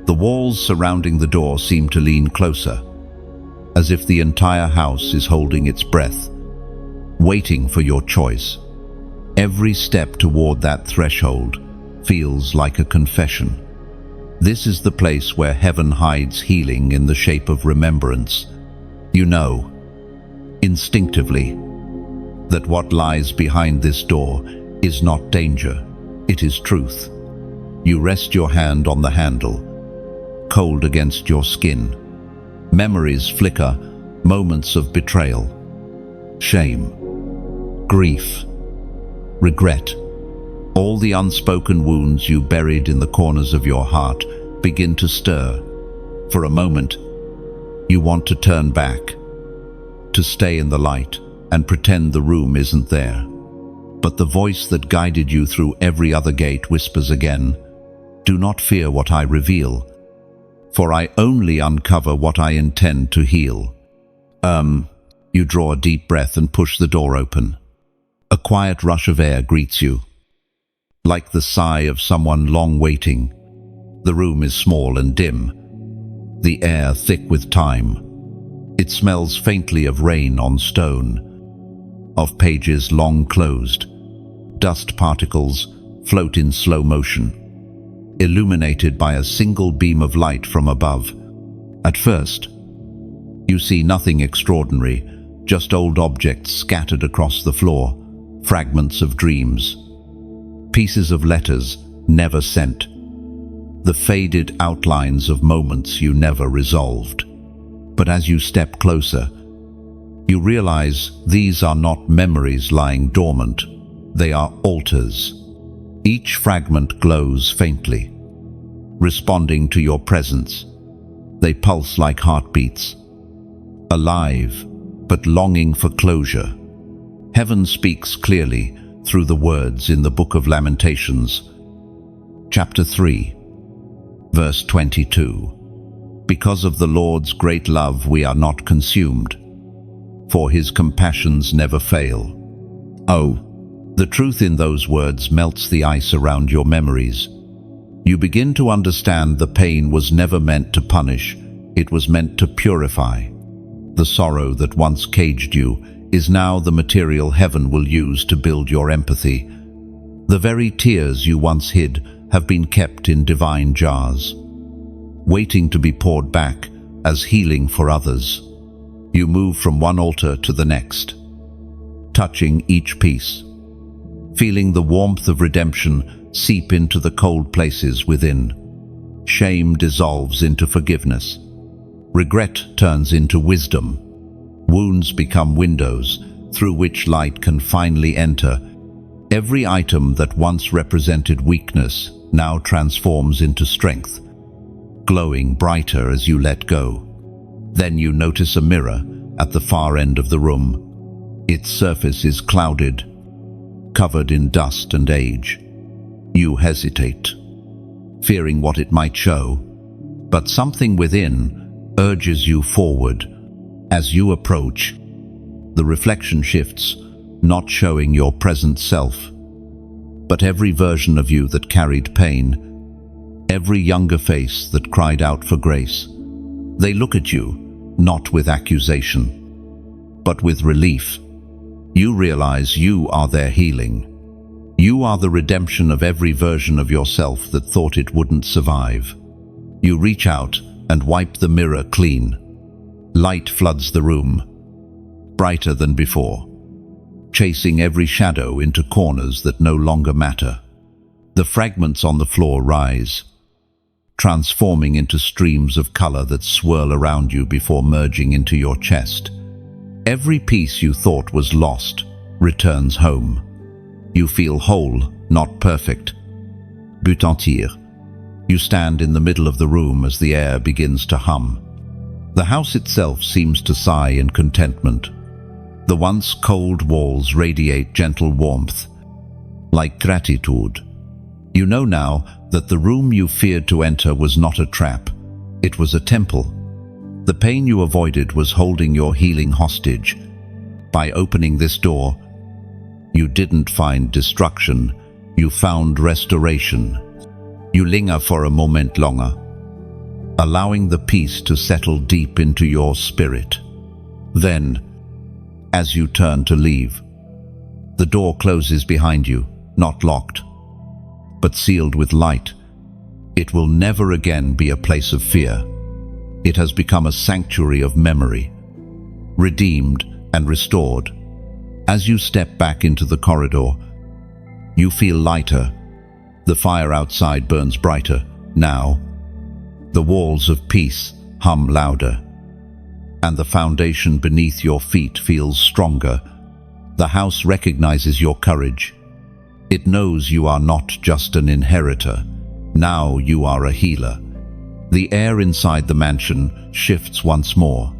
The walls surrounding the door seem to lean closer, as if the entire house is holding its breath, waiting for your choice. Every step toward that threshold feels like a confession. This is the place where heaven hides healing in the shape of remembrance. You know, instinctively, that what lies behind this door is not danger, it is truth. You rest your hand on the handle, cold against your skin. Memories flicker, moments of betrayal, shame, grief, regret. All the unspoken wounds you buried in the corners of your heart begin to stir. For a moment, you want to turn back, to stay in the light and pretend the room isn't there. But the voice that guided you through every other gate whispers again, "Do not fear what I reveal, for I only uncover what I intend to heal." You draw a deep breath and push the door open. A quiet rush of air greets you, like the sigh of someone long waiting. The room is small and dim, the air thick with time. It smells faintly of rain on stone, of pages long closed. Dust particles float in slow motion, illuminated by a single beam of light from above. At first, you see nothing extraordinary, just old objects scattered across the floor, fragments of dreams, pieces of letters never sent, the faded outlines of moments you never resolved. But as you step closer, you realize these are not memories lying dormant, they are altars. Each fragment glows faintly, responding to your presence. They pulse like heartbeats, alive but longing for closure. Heaven speaks clearly through the words in the Book of Lamentations, chapter 3, verse 22. "Because of the Lord's great love we are not consumed, for his compassions never fail." Oh, the truth in those words melts the ice around your memories. You begin to understand the pain was never meant to punish, it was meant to purify. The sorrow that once caged you is now the material heaven will use to build your empathy. The very tears you once hid have been kept in divine jars, waiting to be poured back as healing for others. You move from one altar to the next, touching each piece, feeling the warmth of redemption seep into the cold places within. Shame dissolves into forgiveness. Regret turns into wisdom. Wounds become windows through which light can finally enter. Every item that once represented weakness now transforms into strength, glowing brighter as you let go. Then you notice a mirror at the far end of the room. Its surface is clouded, covered in dust and age. You hesitate, fearing what it might show, but something within urges you forward. As you approach, the reflection shifts, not showing your present self, but every version of you that carried pain, every younger face that cried out for grace. They look at you, not with accusation, but with relief. You realize you are their healing. You are the redemption of every version of yourself that thought it wouldn't survive. You reach out and wipe the mirror clean. Light floods the room, brighter than before, chasing every shadow into corners that no longer matter. The fragments on the floor rise, transforming into streams of color that swirl around you before merging into your chest. Every piece you thought was lost returns home. You feel whole, not perfect. But entier. You stand in the middle of the room as the air begins to hum. The house itself seems to sigh in contentment. The once cold walls radiate gentle warmth, like gratitude. You know now that the room you feared to enter was not a trap. It was a temple. The pain you avoided was holding your healing hostage. By opening this door, you didn't find destruction, you found restoration. You linger for a moment longer, allowing the peace to settle deep into your spirit. Then, as you turn to leave, the door closes behind you, not locked, but sealed with light. It will never again be a place of fear. It has become a sanctuary of memory, redeemed and restored. As you step back into the corridor, you feel lighter. The fire outside burns brighter. Now, the walls of peace hum louder, and the foundation beneath your feet feels stronger. The house recognizes your courage. It knows you are not just an inheritor. Now you are a healer. The air inside the mansion shifts once more,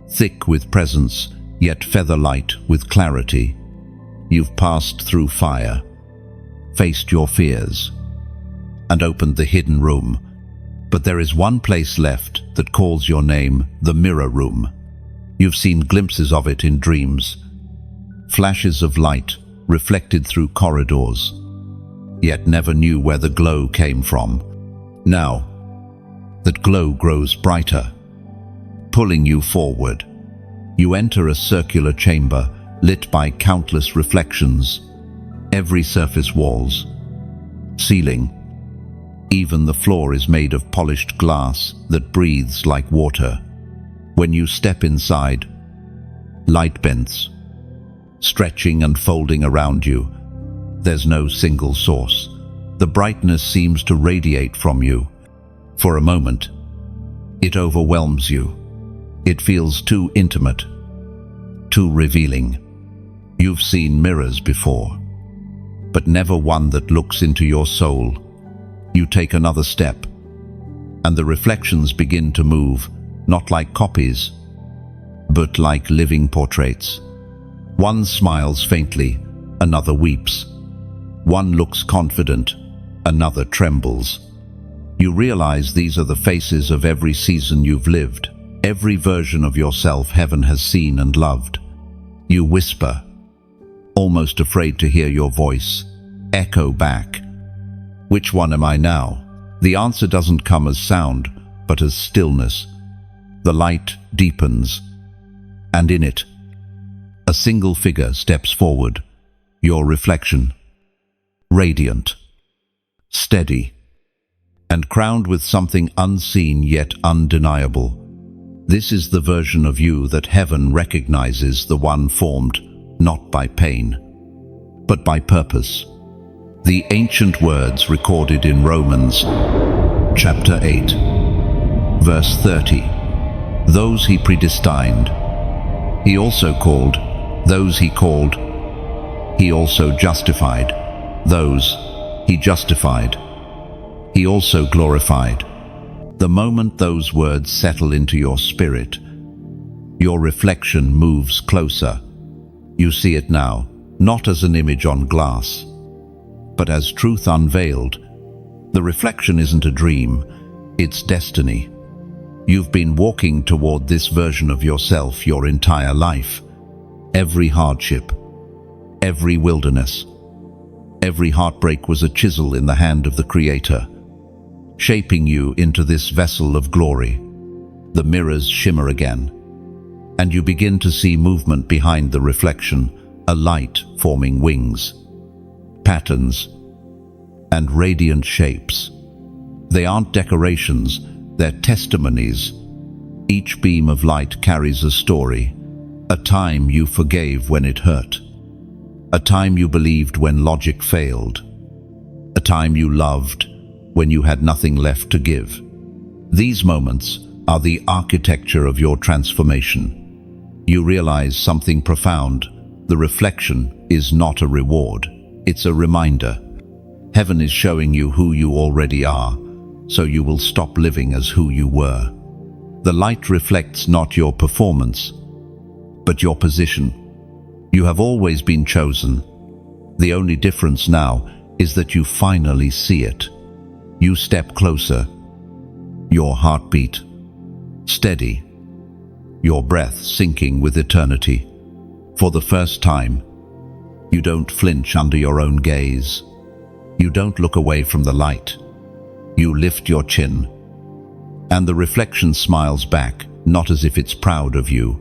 thick with presence, yet feather-light with clarity. You've passed through fire, faced your fears, and opened the hidden room. But there is one place left that calls your name, the mirror room. You've seen glimpses of it in dreams, flashes of light reflected through corridors, yet never knew where the glow came from. Now, that glow grows brighter, pulling you forward. You enter a circular chamber lit by countless reflections. Every surface, walls, ceiling, even the floor is made of polished glass that breathes like water. When you step inside, light bends, stretching and folding around you. There's no single source. The brightness seems to radiate from you. For a moment, it overwhelms you. It feels too intimate, too revealing. You've seen mirrors before, but never one that looks into your soul. You take another step, and the reflections begin to move, not like copies, but like living portraits. One smiles faintly, another weeps. One looks confident, another trembles. You realize these are the faces of every season you've lived, every version of yourself heaven has seen and loved. You whisper, almost afraid to hear your voice echo back. Which one am I now? The answer doesn't come as sound, but as stillness. The light deepens, and in it, a single figure steps forward, your reflection, radiant, steady, and crowned with something unseen yet undeniable. This is the version of you that heaven recognizes, the one formed not by pain, but by purpose. The ancient words recorded in Romans chapter 8, verse 30. Those he predestined, he also called. Those he called, he also justified. Those he justified, he also glorified. The moment those words settle into your spirit, your reflection moves closer. You see it now, not as an image on glass, but as truth unveiled. The reflection isn't a dream, it's destiny. You've been walking toward this version of yourself your entire life. Every hardship, every wilderness, every heartbreak was a chisel in the hand of the Creator, shaping you into this vessel of glory. The mirrors shimmer again, and you begin to see movement behind the reflection, a light forming wings, patterns, and radiant shapes. They aren't decorations, they're testimonies. Each beam of light carries a story, a time you forgave when it hurt, a time you believed when logic failed, a time you loved when you had nothing left to give. These moments are the architecture of your transformation. You realize something profound. The reflection is not a reward, it's a reminder. Heaven is showing you who you already are, so you will stop living as who you were. The light reflects not your performance, but your position. You have always been chosen. The only difference now is that you finally see it. You step closer, your heartbeat steady, your breath sinking with eternity. For the first time, you don't flinch under your own gaze. You don't look away from the light. You lift your chin, and the reflection smiles back, not as if it's proud of you,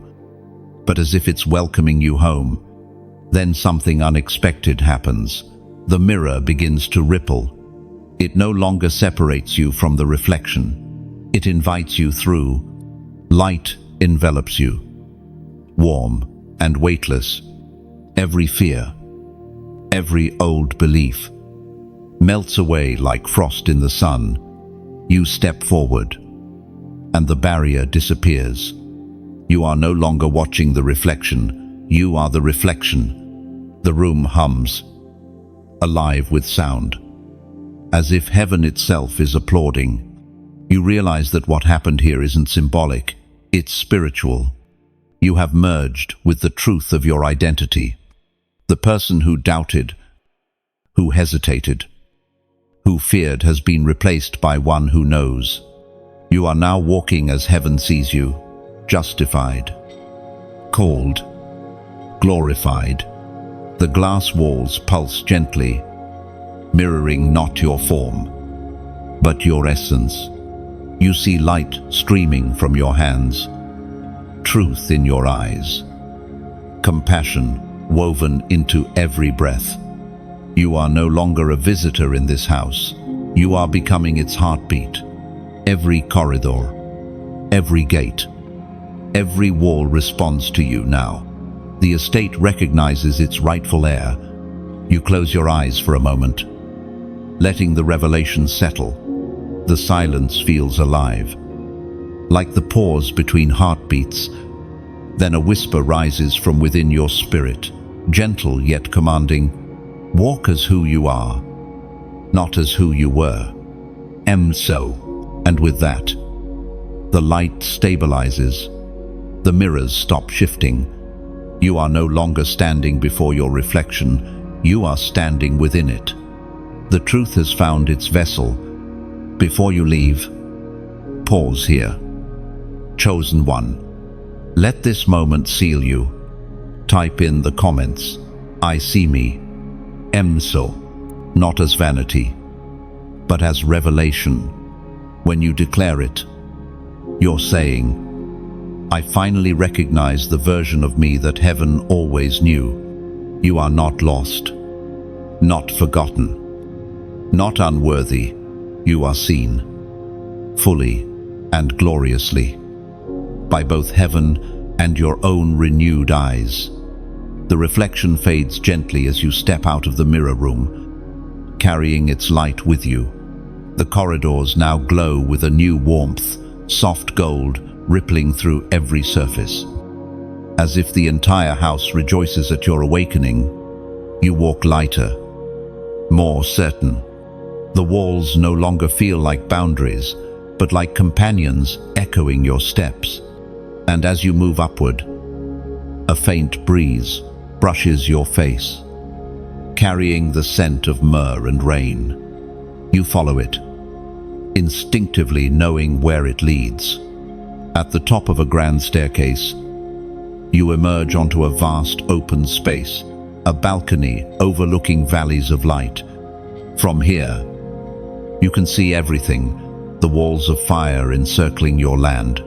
but as if it's welcoming you home. Then something unexpected happens. The mirror begins to ripple. It no longer separates you from the reflection. It invites you through. Light envelops you, warm and weightless. Every fear, every old belief melts away like frost in the sun. You step forward, and the barrier disappears. You are no longer watching the reflection. You are the reflection. The room hums, alive with sound, as if heaven itself is applauding. You realize that what happened here isn't symbolic, it's spiritual. You have merged with the truth of your identity. The person who doubted, who hesitated, who feared has been replaced by one who knows. You are now walking as heaven sees you, justified, called, glorified. The glass walls pulse gently, mirroring not your form, but your essence. You see light streaming from your hands, truth in your eyes, compassion woven into every breath. You are no longer a visitor in this house. You are becoming its heartbeat. Every corridor, every gate, every wall responds to you now. The estate recognizes its rightful heir. You close your eyes for a moment, letting the revelation settle. The silence feels alive, like the pause between heartbeats. Then a whisper rises from within your spirit, gentle yet commanding. Walk as who you are, not as who you were. So. And with that, the light stabilizes. The mirrors stop shifting. You are no longer standing before your reflection. You are standing within it. The truth has found its vessel. Before you leave, pause here. Chosen one, let this moment seal you. Type in the comments, I see me, so, not as vanity, but as revelation. When you declare it, you're saying, I finally recognize the version of me that heaven always knew. You are not lost, not forgotten, not unworthy. You are seen, fully and gloriously, by both heaven and your own renewed eyes. The reflection fades gently as you step out of the mirror room, carrying its light with you. The corridors now glow with a new warmth, soft gold rippling through every surface. As if the entire house rejoices at your awakening, you walk lighter, more certain. The walls no longer feel like boundaries, but like companions echoing your steps. And as you move upward, a faint breeze brushes your face, carrying the scent of myrrh and rain. You follow it, instinctively knowing where it leads. At the top of a grand staircase, you emerge onto a vast open space, a balcony overlooking valleys of light. From here, you can see everything, the walls of fire encircling your land,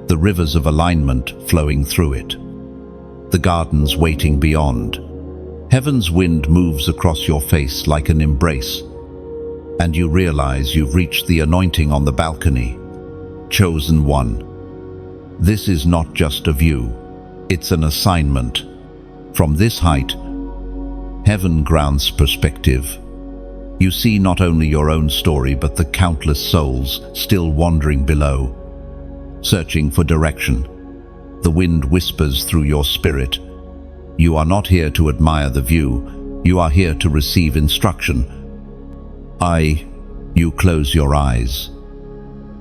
the rivers of alignment flowing through it, the gardens waiting beyond. Heaven's wind moves across your face like an embrace, and you realize you've reached the anointing on the balcony. Chosen one. This is not just a view, it's an assignment. From this height, heaven grounds perspective. You see not only your own story but the countless souls still wandering below, searching for direction. The wind whispers through your spirit. You are not here to admire the view, you are here to receive instruction. You close your eyes,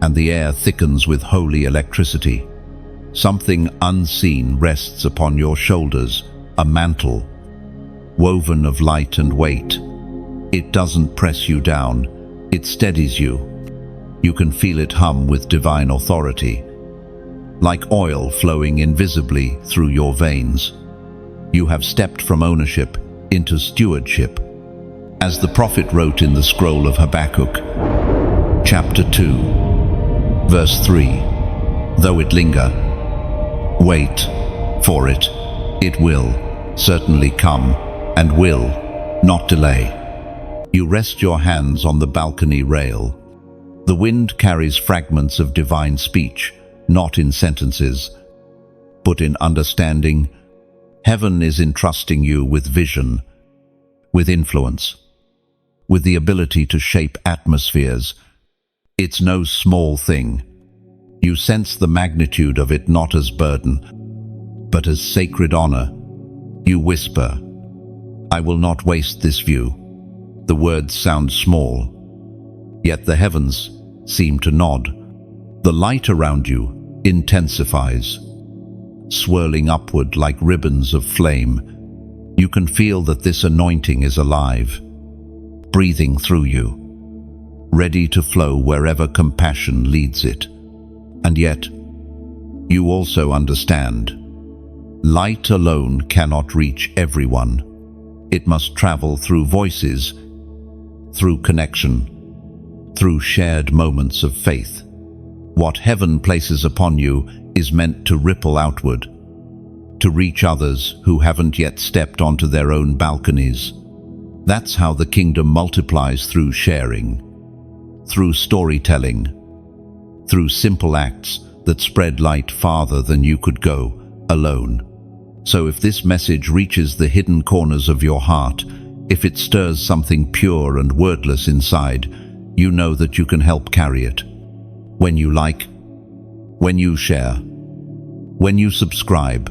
and the air thickens with holy electricity. Something unseen rests upon your shoulders, a mantle, woven of light and weight. It doesn't press you down, it steadies you. You can feel it hum with divine authority, like oil flowing invisibly through your veins. You have stepped from ownership into stewardship. As the prophet wrote in the scroll of Habakkuk, chapter 2, verse 3, though it linger, wait for it. It will certainly come and will not delay. You rest your hands on the balcony rail. The wind carries fragments of divine speech, not in sentences, but in understanding. Heaven is entrusting you with vision, with influence, with the ability to shape atmospheres. It's no small thing. You sense the magnitude of it not as burden, but as sacred honor. You whisper, I will not waste this view. The words sound small, yet the heavens seem to nod. The light around you intensifies, swirling upward like ribbons of flame. You can feel that this anointing is alive, breathing through you, ready to flow wherever compassion leads it. And yet, you also understand, light alone cannot reach everyone. It must travel through voices, through connection, through shared moments of faith. What heaven places upon you is meant to ripple outward, to reach others who haven't yet stepped onto their own balconies. That's how the kingdom multiplies, through sharing, through storytelling, through simple acts that spread light farther than you could go alone. So if this message reaches the hidden corners of your heart, if it stirs something pure and wordless inside, you know that you can help carry it. When you like, when you share, when you subscribe,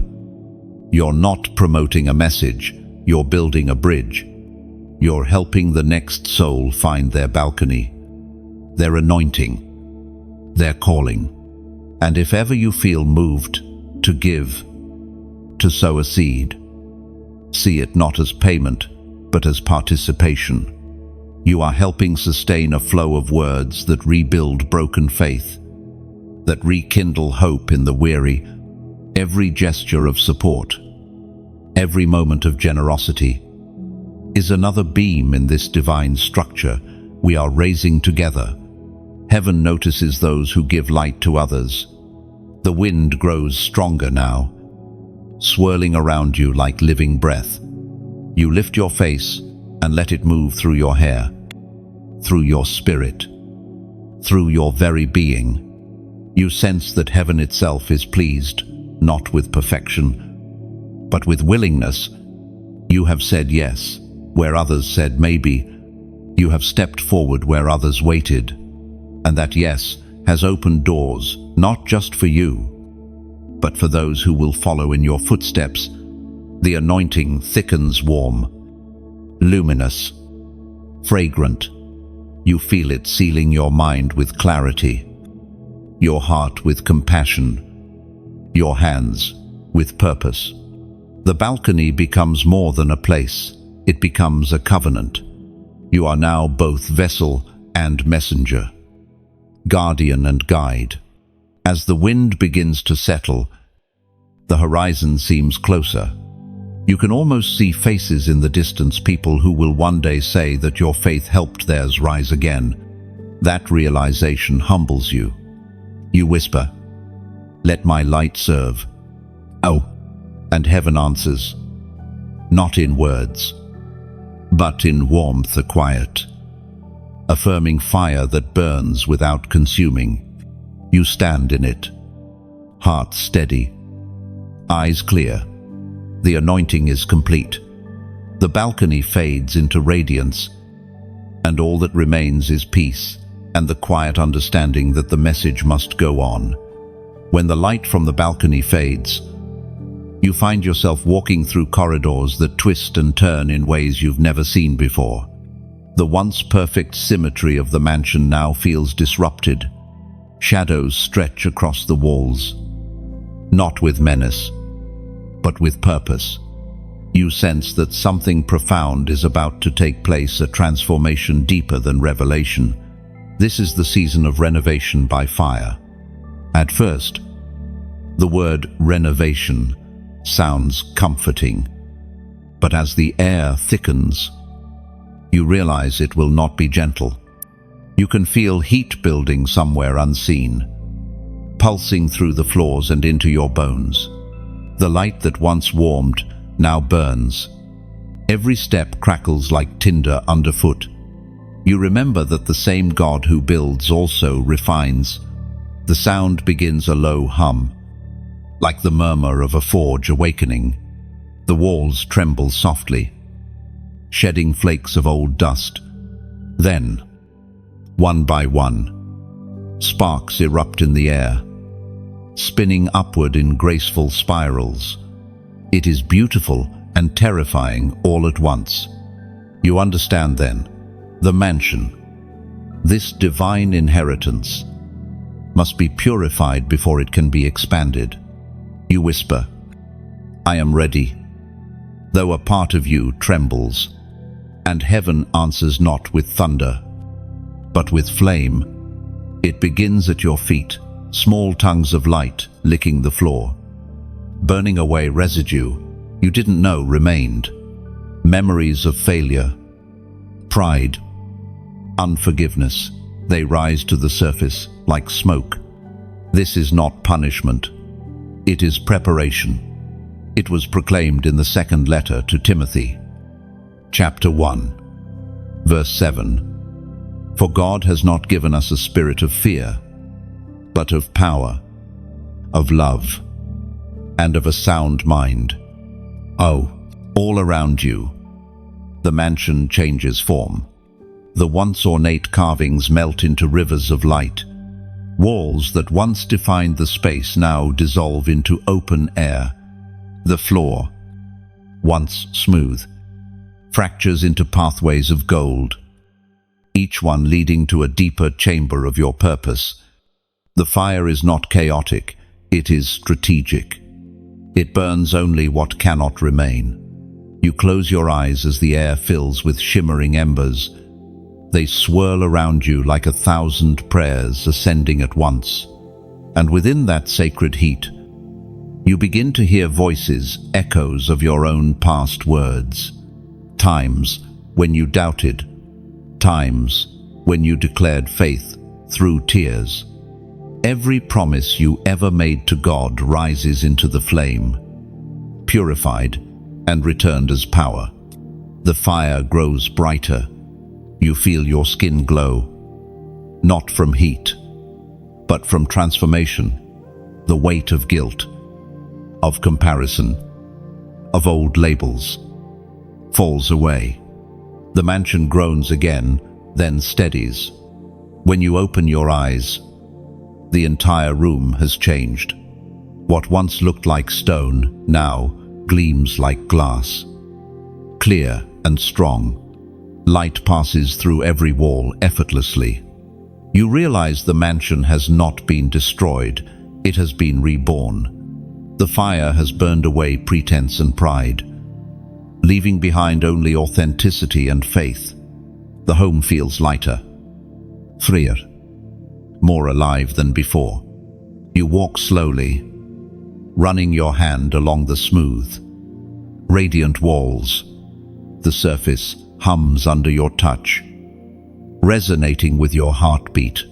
you're not promoting a message, you're building a bridge. You're helping the next soul find their balcony, their anointing, their calling. And if ever you feel moved to give, to sow a seed, see it not as payment, but as participation. You are helping sustain a flow of words that rebuild broken faith, that rekindle hope in the weary. Every gesture of support, every moment of generosity, is another beam in this divine structure we are raising together. Heaven notices those who give light to others. The wind grows stronger now, swirling around you like living breath. You lift your face and let it move through your hair, through your spirit, through your very being. You sense that heaven itself is pleased, not with perfection, but with willingness. You have said yes, where others said maybe. You have stepped forward where others waited, and that yes has opened doors, not just for you, but for those who will follow in your footsteps. The anointing thickens, warm, luminous, fragrant. You feel it sealing your mind with clarity, your heart with compassion, your hands with purpose. The balcony becomes more than a place, it becomes a covenant. You are now both vessel and messenger, guardian and guide. As the wind begins to settle, the horizon seems closer. You can almost see faces in the distance, people who will one day say that your faith helped theirs rise again. That realization humbles you. You whisper, "Let my light serve." Oh, and heaven answers, not in words, but in warmth, a quiet, affirming fire that burns without consuming. You stand in it, heart steady, eyes clear. The anointing is complete. The balcony fades into radiance, and all that remains is peace and the quiet understanding that the message must go on. When the light from the balcony fades, you find yourself walking through corridors that twist and turn in ways you've never seen before. The once perfect symmetry of the mansion now feels disrupted. Shadows stretch across the walls, not with menace, but with purpose. You sense that something profound is about to take place, a transformation deeper than revelation. This is the season of renovation by fire. At first, the word renovation sounds comforting, but as the air thickens, you realize it will not be gentle. You can feel heat building somewhere unseen, pulsing through the floors and into your bones. The light that once warmed now burns. Every step crackles like tinder underfoot. You remember that the same God who builds also refines. The sound begins a low hum, like the murmur of a forge awakening. The walls tremble softly, shedding flakes of old dust. Then, one by one, sparks erupt in the air, spinning upward in graceful spirals. It is beautiful and terrifying all at once. You understand then, the mansion, this divine inheritance, must be purified before it can be expanded. You whisper, "I am ready," though a part of you trembles, and heaven answers not with thunder, but with flame. It begins at your feet, small tongues of light licking the floor, burning away residue you didn't know remained. Memories of failure, pride, unforgiveness, they rise to the surface like smoke. This is not punishment. It is preparation. It was proclaimed in the second letter to Timothy, chapter 1, verse 7. For God has not given us a spirit of fear, but of power, of love, and of a sound mind. Oh, all around you, the mansion changes form. The once ornate carvings melt into rivers of light. Walls that once defined the space now dissolve into open air. The floor, once smooth, fractures into pathways of gold, each one leading to a deeper chamber of your purpose. The fire is not chaotic, it is strategic. It burns only what cannot remain. You close your eyes as the air fills with shimmering embers. They swirl around you like 1,000 prayers ascending at once. And within that sacred heat, you begin to hear voices, echoes of your own past words. Times when you doubted, times when you declared faith through tears. Every promise you ever made to God rises into the flame, purified and returned as power. The fire grows brighter. You feel your skin glow, not from heat, but from transformation. The weight of guilt, of comparison, of old labels, falls away. The mansion groans again, then steadies. When you open your eyes, the entire room has changed. What once looked like stone now gleams like glass, clear and strong. Light passes through every wall effortlessly. You realize the mansion has not been destroyed, it has been reborn. The fire has burned away pretense and pride, leaving behind only authenticity and faith. The home feels lighter, freer, more alive than before. You walk slowly, running your hand along the smooth, radiant walls. The surface hums under your touch, resonating with your heartbeat.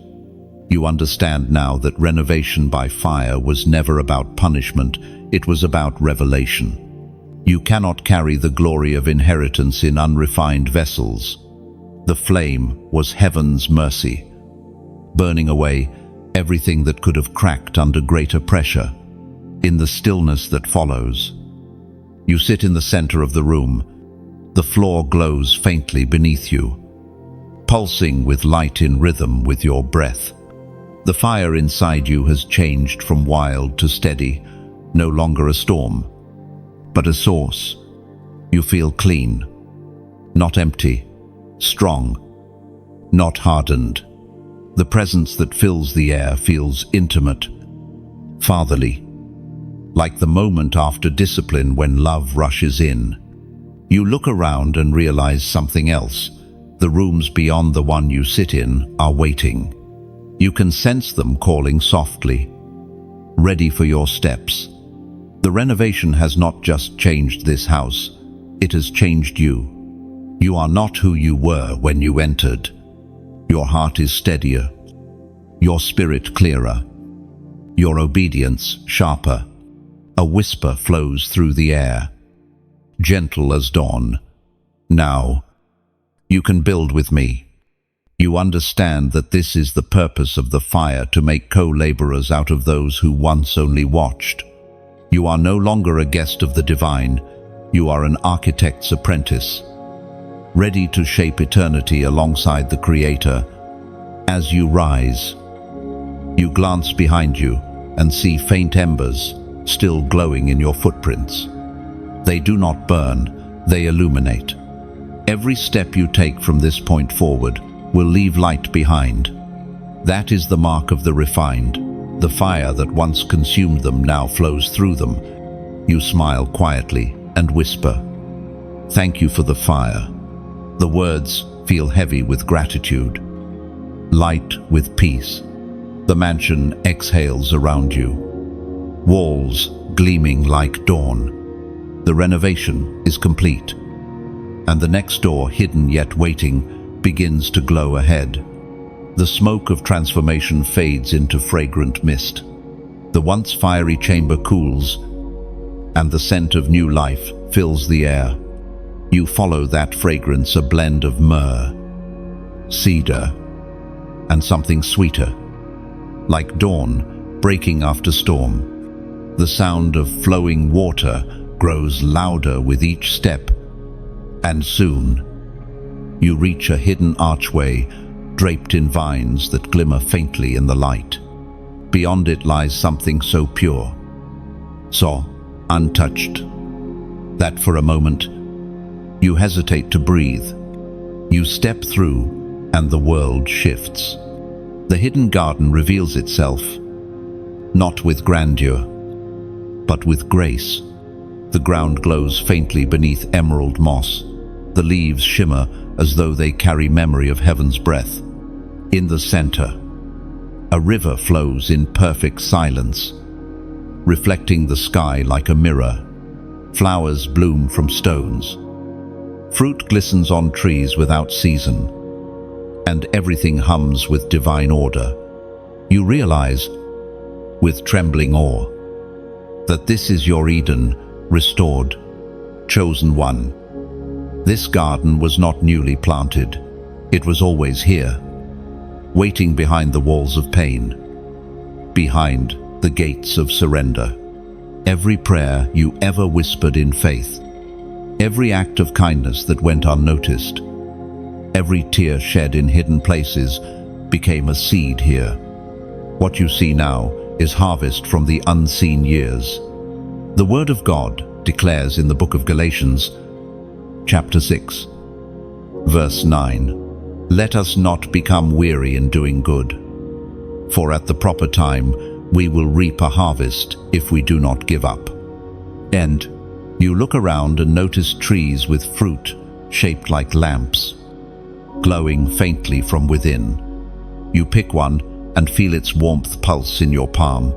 You understand now that renovation by fire was never about punishment, it was about revelation. You cannot carry the glory of inheritance in unrefined vessels. The flame was heaven's mercy, burning away everything that could have cracked under greater pressure. In the stillness that follows, you sit in the center of the room. The floor glows faintly beneath you, pulsing with light in rhythm with your breath. The fire inside you has changed from wild to steady, no longer a storm, but a source. You feel clean, not empty, strong, not hardened. The presence that fills the air feels intimate, fatherly, like the moment after discipline when love rushes in. You look around and realize something else. The rooms beyond the one you sit in are waiting. You can sense them calling softly, ready for your steps. The renovation has not just changed this house, it has changed you. You are not who you were when you entered. Your heart is steadier, your spirit clearer, your obedience sharper. A whisper flows through the air, gentle as dawn. Now, you can build with me. You understand that this is the purpose of the fire, to make co-laborers out of those who once only watched. You are no longer a guest of the divine, you are an architect's apprentice, ready to shape eternity alongside the Creator. As you rise, you glance behind you and see faint embers still glowing in your footprints. They do not burn, they illuminate. Every step you take from this point forward will leave light behind. That is the mark of the refined. The fire that once consumed them now flows through them. You smile quietly and whisper, "Thank you for the fire." The words feel heavy with gratitude, light with peace. The mansion exhales around you, walls gleaming like dawn. The renovation is complete, and the next door, hidden yet waiting, begins to glow ahead. The smoke of transformation fades into fragrant mist. The once fiery chamber cools, and the scent of new life fills the air. You follow that fragrance, a blend of myrrh, cedar, and something sweeter, like dawn breaking after storm. The sound of flowing water grows louder with each step, and soon you reach a hidden archway draped in vines that glimmer faintly in the light. Beyond it lies something so pure, so untouched, that for a moment you hesitate to breathe. You step through, and the world shifts. The hidden garden reveals itself, not with grandeur, but with grace. The ground glows faintly beneath emerald moss. The leaves shimmer as though they carry memory of heaven's breath. In the center, a river flows in perfect silence, reflecting the sky like a mirror. Flowers bloom from stones. Fruit glistens on trees without season, and everything hums with divine order. You realize, with trembling awe, that this is your Eden, restored, chosen one. This garden was not newly planted. It was always here, waiting behind the walls of pain, behind the gates of surrender. Every prayer you ever whispered in faith, every act of kindness that went unnoticed, every tear shed in hidden places became a seed here. What you see now is harvest from the unseen years. The Word of God declares in the book of Galatians, chapter 6, verse 9, "Let us not become weary in doing good, for at the proper time we will reap a harvest if we do not give up." And you look around and notice trees with fruit shaped like lamps, glowing faintly from within. You pick one and feel its warmth pulse in your palm.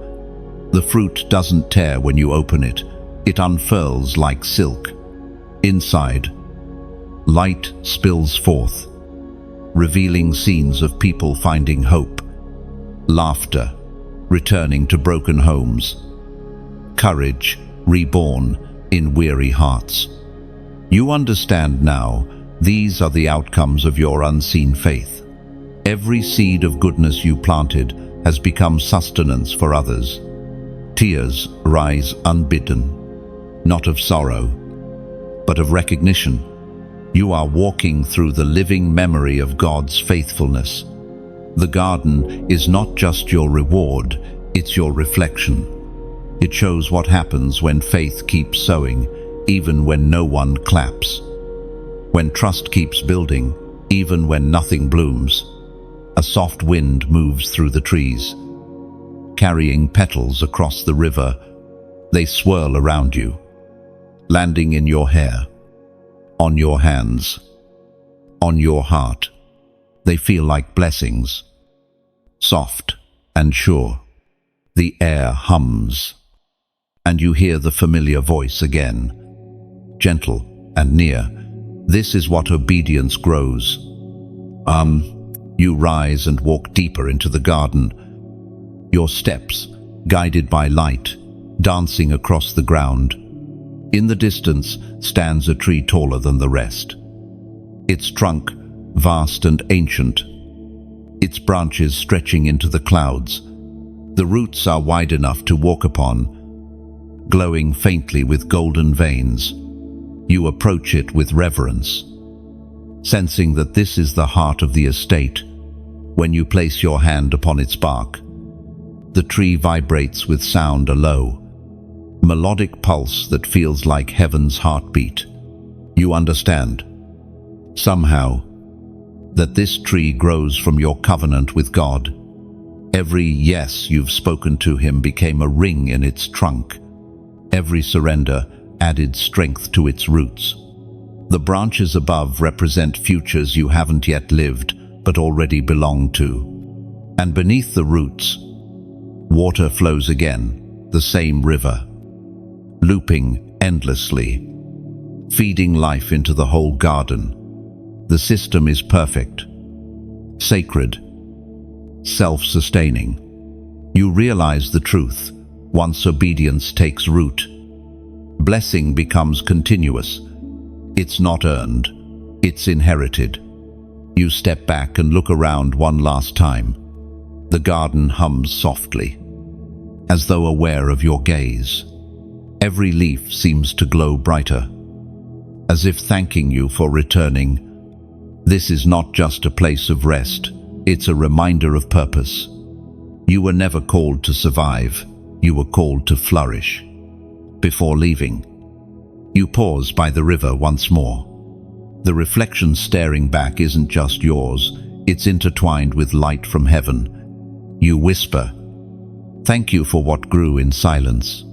The fruit doesn't tear when you open it. It unfurls like silk. Inside, light spills forth, revealing scenes of people finding hope, laughter, returning to broken homes, courage reborn in weary hearts. You understand now, these are the outcomes of your unseen faith. Every seed of goodness you planted has become sustenance for others. Tears rise unbidden, not of sorrow, but of recognition. You are walking through the living memory of God's faithfulness. The garden is not just your reward, it's your reflection. It shows what happens when faith keeps sowing, even when no one claps. When trust keeps building, even when nothing blooms. A soft wind moves through the trees, carrying petals across the river. They swirl around you, landing in your hair, on your hands, on your heart. They feel like blessings, soft and sure. The air hums, and you hear the familiar voice again, gentle and near. This is what obedience grows. You rise and walk deeper into the garden, your steps guided by light, dancing across the ground. In the distance stands a tree taller than the rest. Its trunk vast and ancient, its branches stretching into the clouds. The roots are wide enough to walk upon, glowing faintly with golden veins. You approach it with reverence, sensing that this is the heart of the estate. When you place your hand upon its bark, the tree vibrates with sound, a low, melodic pulse that feels like heaven's heartbeat. You understand, somehow, that this tree grows from your covenant with God. Every yes you've spoken to Him became a ring in its trunk. Every surrender added strength to its roots. The branches above represent futures you haven't yet lived, but already belong to. And beneath the roots, water flows again, the same river, looping endlessly, feeding life into the whole garden. The system is perfect, sacred, self-sustaining. You realize the truth. Once obedience takes root, blessing becomes continuous. It's not earned, it's inherited. You step back and look around one last time. The garden hums softly, as though aware of your gaze. Every leaf seems to glow brighter, as if thanking you for returning. This is not just a place of rest, it's a reminder of purpose. You were never called to survive, you were called to flourish. Before leaving, you pause by the river once more. The reflection staring back isn't just yours, it's intertwined with light from heaven. You whisper, "Thank you for what grew in silence."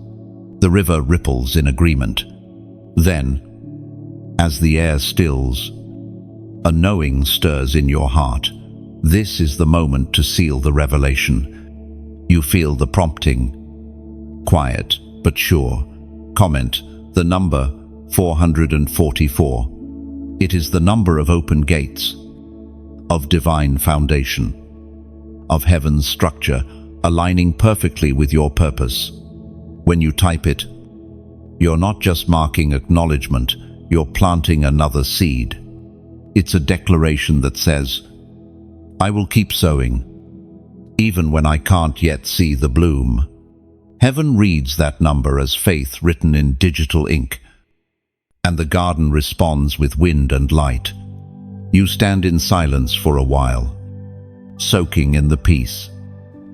The river ripples in agreement. Then, as the air stills, a knowing stirs in your heart. This is the moment to seal the revelation. You feel the prompting, quiet but sure. Comment, the number 444. It is the number of open gates, of divine foundation, of heaven's structure aligning perfectly with your purpose. When you type it, you're not just marking acknowledgement, you're planting another seed. It's a declaration that says, "I will keep sowing, even when I can't yet see the bloom." Heaven reads that number as faith written in digital ink, and the garden responds with wind and light. You stand in silence for a while, soaking in the peace.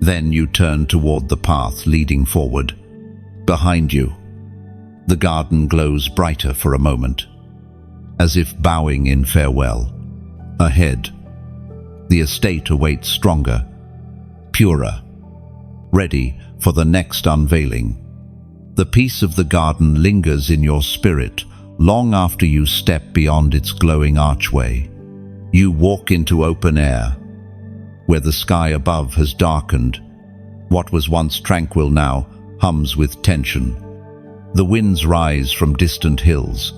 Then you turn toward the path leading forward. Behind you, the garden glows brighter for a moment, as if bowing in farewell. Ahead, the estate awaits stronger, purer, ready for the next unveiling. The peace of the garden lingers in your spirit long after you step beyond its glowing archway. You walk into open air, where the sky above has darkened. What was once tranquil now hums with tension. The winds rise from distant hills,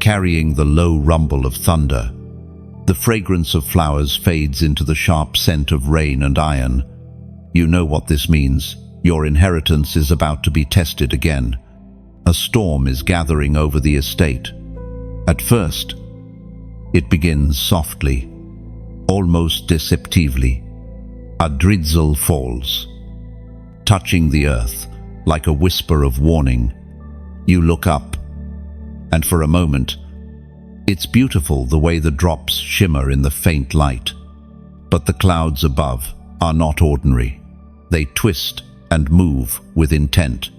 carrying the low rumble of thunder. The fragrance of flowers fades into the sharp scent of rain and iron. You know what this means. Your inheritance is about to be tested again. A storm is gathering over the estate. At first, it begins softly, almost deceptively. A drizzle falls, touching the earth like a whisper of warning. You look up, and for a moment, it's beautiful the way the drops shimmer in the faint light. But the clouds above are not ordinary. They twist and move with intent.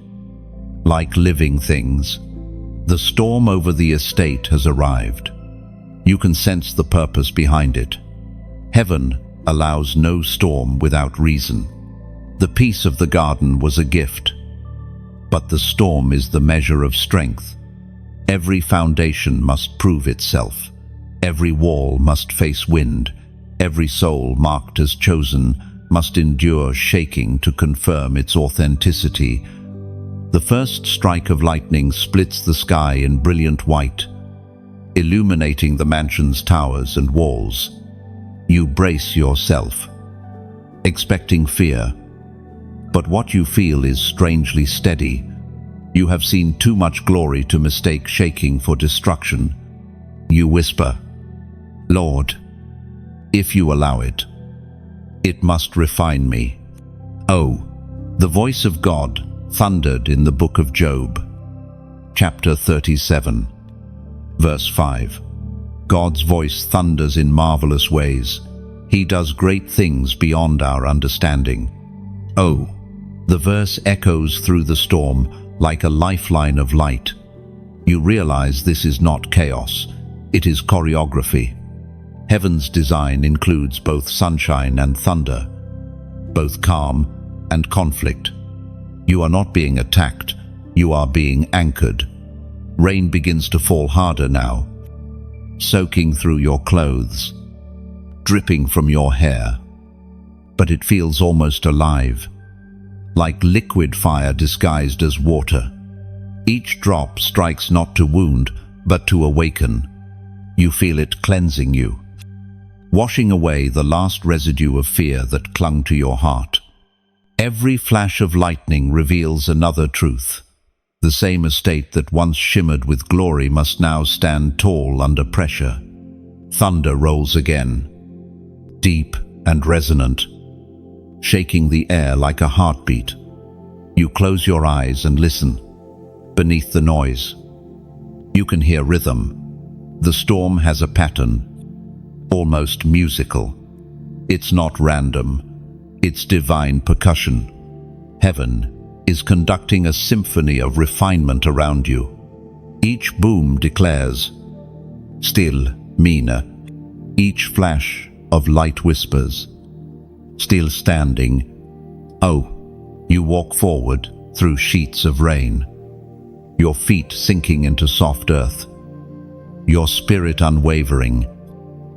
Like living things, the storm over the estate has arrived. You can sense the purpose behind it. Heaven allows no storm without reason. The peace of the garden was a gift, but the storm is the measure of strength. Every foundation must prove itself. Every wall must face wind. Every soul marked as chosen must endure shaking to confirm its authenticity. The first strike of lightning splits the sky in brilliant white, illuminating the mansion's towers and walls. You brace yourself, expecting fear, but what you feel is strangely steady. You have seen too much glory to mistake shaking for destruction. You whisper, "Lord, if you allow it, it must refine me." Oh, the voice of God thundered in the book of Job, chapter 37, verse 5. God's voice thunders in marvelous ways. He does great things beyond our understanding. Oh, the verse echoes through the storm like a lifeline of light. You realize this is not chaos, it is choreography. Heaven's design includes both sunshine and thunder, both calm and conflict. You are not being attacked, you are being anchored. Rain begins to fall harder now, soaking through your clothes, dripping from your hair. But it feels almost alive, like liquid fire disguised as water. Each drop strikes not to wound, but to awaken. You feel it cleansing you, washing away the last residue of fear that clung to your heart. Every flash of lightning reveals another truth. The same estate that once shimmered with glory must now stand tall under pressure. Thunder rolls again, deep and resonant, shaking the air like a heartbeat. You close your eyes and listen. Beneath the noise, you can hear rhythm. The storm has a pattern, almost musical. It's not random, it's divine percussion. Heaven is conducting a symphony of refinement around you. Each boom declares, "Still Mina." Each flash of light whispers, "Still standing." Oh, you walk forward through sheets of rain, your feet sinking into soft earth, your spirit unwavering.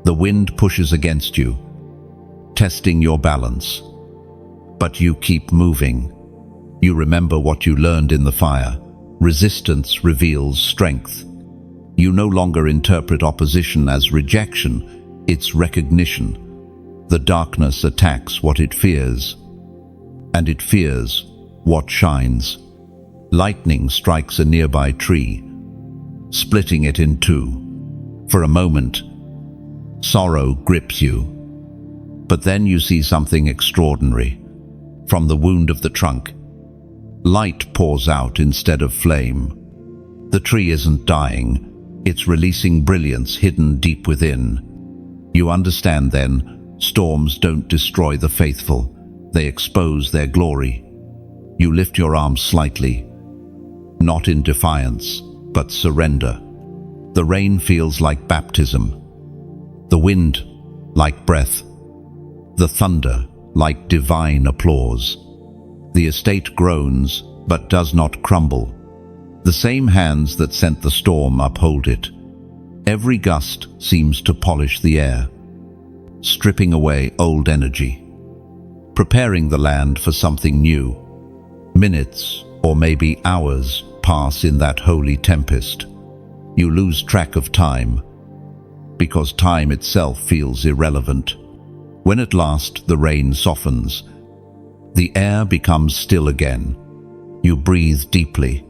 The wind pushes against you, testing your balance. But you keep moving. You remember what you learned in the fire. Resistance reveals strength. You no longer interpret opposition as rejection, it's recognition. The darkness attacks what it fears, and it fears what shines. Lightning strikes a nearby tree, splitting it in two. For a moment, sorrow grips you. But then you see something extraordinary. From the wound of the trunk, light pours out instead of flame. The tree isn't dying, it's releasing brilliance hidden deep within. You understand then, storms don't destroy the faithful, they expose their glory. You lift your arms slightly, not in defiance, but surrender. The rain feels like baptism, the wind like breath, the thunder like divine applause. The estate groans, but does not crumble. The same hands that sent the storm uphold it. Every gust seems to polish the air, stripping away old energy, preparing the land for something new. Minutes, or maybe hours, pass in that holy tempest. You lose track of time, because time itself feels irrelevant. When at last the rain softens, the air becomes still again. You breathe deeply,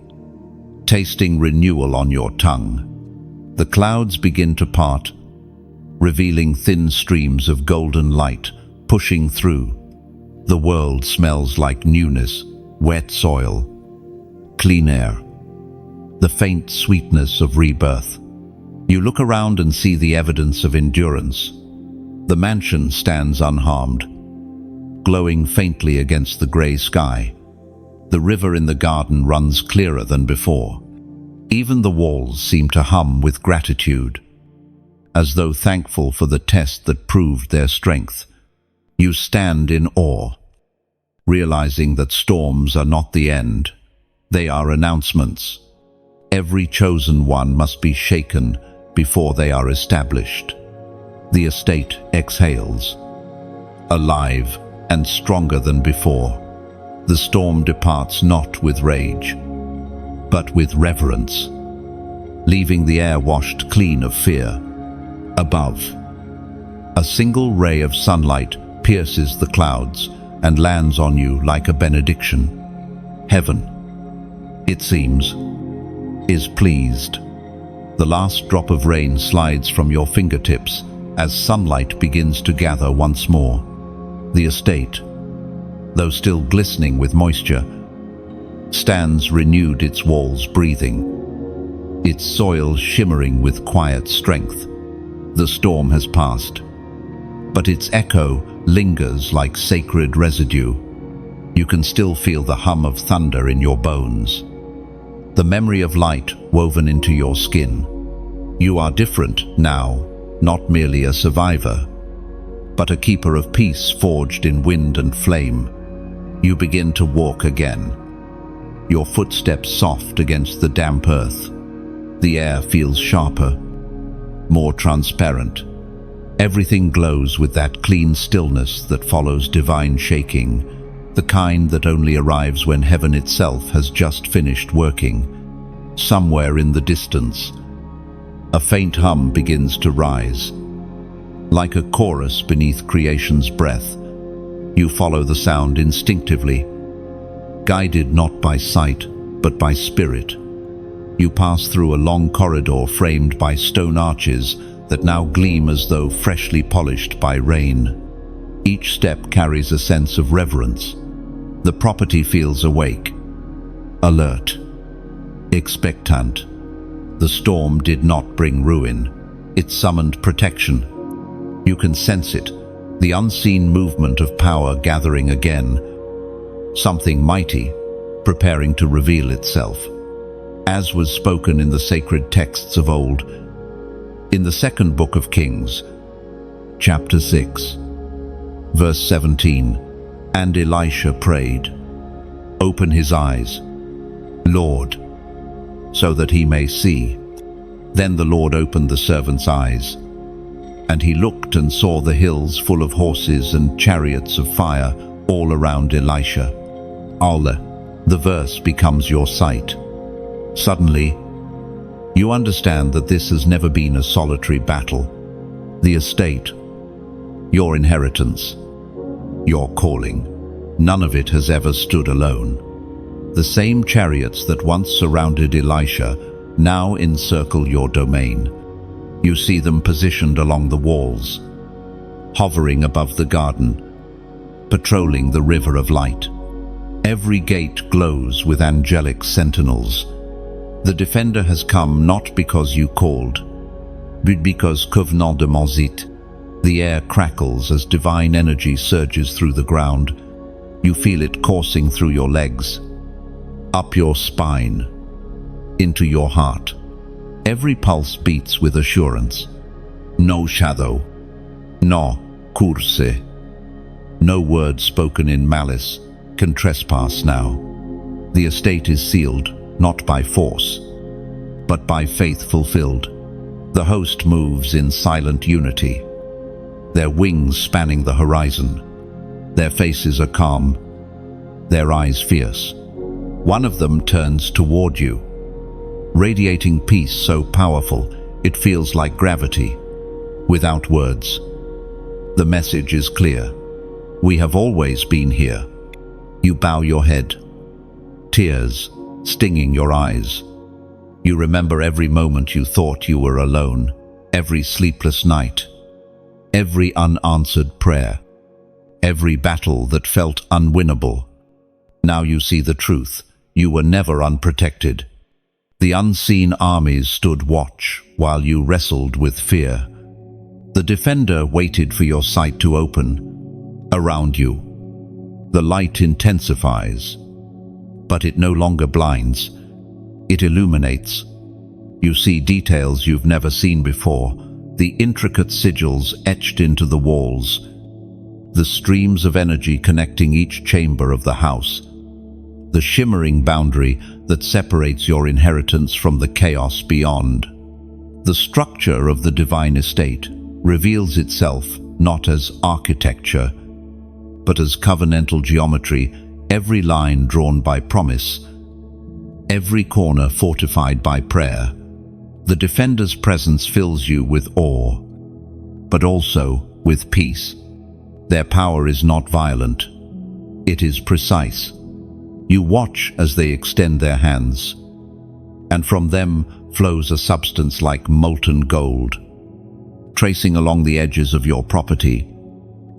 tasting renewal on your tongue. The clouds begin to part, revealing thin streams of golden light pushing through. The world smells like newness, wet soil, clean air, the faint sweetness of rebirth. You look around and see the evidence of endurance. The mansion stands unharmed, glowing faintly against the grey sky. The river in the garden runs clearer than before. Even the walls seem to hum with gratitude, as though thankful for the test that proved their strength. You stand in awe, realizing that storms are not the end. They are announcements. Every chosen one must be shaken before they are established. The estate exhales, alive and stronger than before. The storm departs not with rage, but with reverence, leaving the air washed clean of fear. Above, a single ray of sunlight pierces the clouds and lands on you like a benediction. Heaven, it seems, is pleased. The last drop of rain slides from your fingertips as sunlight begins to gather once more. The estate, though still glistening with moisture, stands renewed, its walls breathing, its soil shimmering with quiet strength. The storm has passed, but its echo lingers like sacred residue. You can still feel the hum of thunder in your bones, the memory of light woven into your skin. You are different now, not merely a survivor, but a keeper of peace forged in wind and flame. You begin to walk again, your footsteps soft against the damp earth. The air feels sharper, more transparent. Everything glows with that clean stillness that follows divine shaking, the kind that only arrives when heaven itself has just finished working. Somewhere in the distance, a faint hum begins to rise. Like a chorus beneath creation's breath, you follow the sound instinctively, guided not by sight, but by spirit. You pass through a long corridor framed by stone arches that now gleam as though freshly polished by rain. Each step carries a sense of reverence. The property feels awake, alert, expectant. The storm did not bring ruin. It summoned protection. You can sense it, the unseen movement of power gathering again, something mighty, preparing to reveal itself. As was spoken in the sacred texts of old, in the second book of Kings, chapter 6, verse 17, and Elisha prayed, "Open his eyes, Lord, so that he may see." Then the Lord opened the servant's eyes, and he looked and saw the hills full of horses and chariots of fire all around Elisha. Allah, the verse becomes your sight. Suddenly, you understand that this has never been a solitary battle. The estate, your inheritance, your calling, none of it has ever stood alone. The same chariots that once surrounded Elisha now encircle your domain. You see them positioned along the walls, hovering above the garden, patrolling the river of light. Every gate glows with angelic sentinels. The defender has come not because you called, but because Covenant de Manzit. The air crackles as divine energy surges through the ground. You feel it coursing through your legs, up your spine, into your heart. Every pulse beats with assurance. No shadow, no curse, no word spoken in malice can trespass now. The estate is sealed, not by force, but by faith fulfilled. The host moves in silent unity, their wings spanning the horizon. Their faces are calm, their eyes fierce. One of them turns toward you, radiating peace so powerful it feels like gravity, without words. The message is clear. We have always been here. You bow your head, tears stinging your eyes. You remember every moment you thought you were alone, every sleepless night, every unanswered prayer, every battle that felt unwinnable. Now you see the truth. You were never unprotected. The unseen armies stood watch while you wrestled with fear. The defender waited for your sight to open. Around you, the light intensifies, but it no longer blinds. It illuminates. You see details you've never seen before, the intricate sigils etched into the walls, the streams of energy connecting each chamber of the house, the shimmering boundary that separates your inheritance from the chaos beyond. The structure of the divine estate reveals itself not as architecture, but as covenantal geometry, every line drawn by promise, every corner fortified by prayer. The defender's presence fills you with awe, but also with peace. Their power is not violent. It is precise. You watch as they extend their hands, and from them flows a substance like molten gold, tracing along the edges of your property,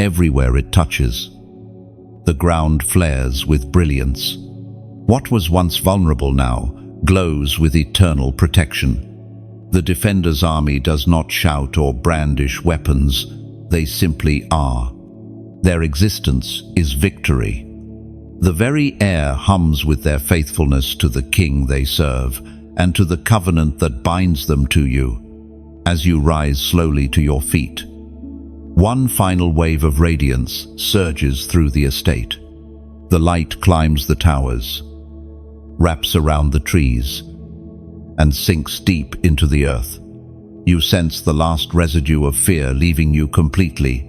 everywhere it touches. The ground flares with brilliance. What was once vulnerable now glows with eternal protection. The defender's army does not shout or brandish weapons. They simply are. Their existence is victory. The very air hums with their faithfulness to the king they serve and to the covenant that binds them to you. As you rise slowly to your feet, one final wave of radiance surges through the estate. The light climbs the towers, wraps around the trees, and sinks deep into the earth. You sense the last residue of fear leaving you completely.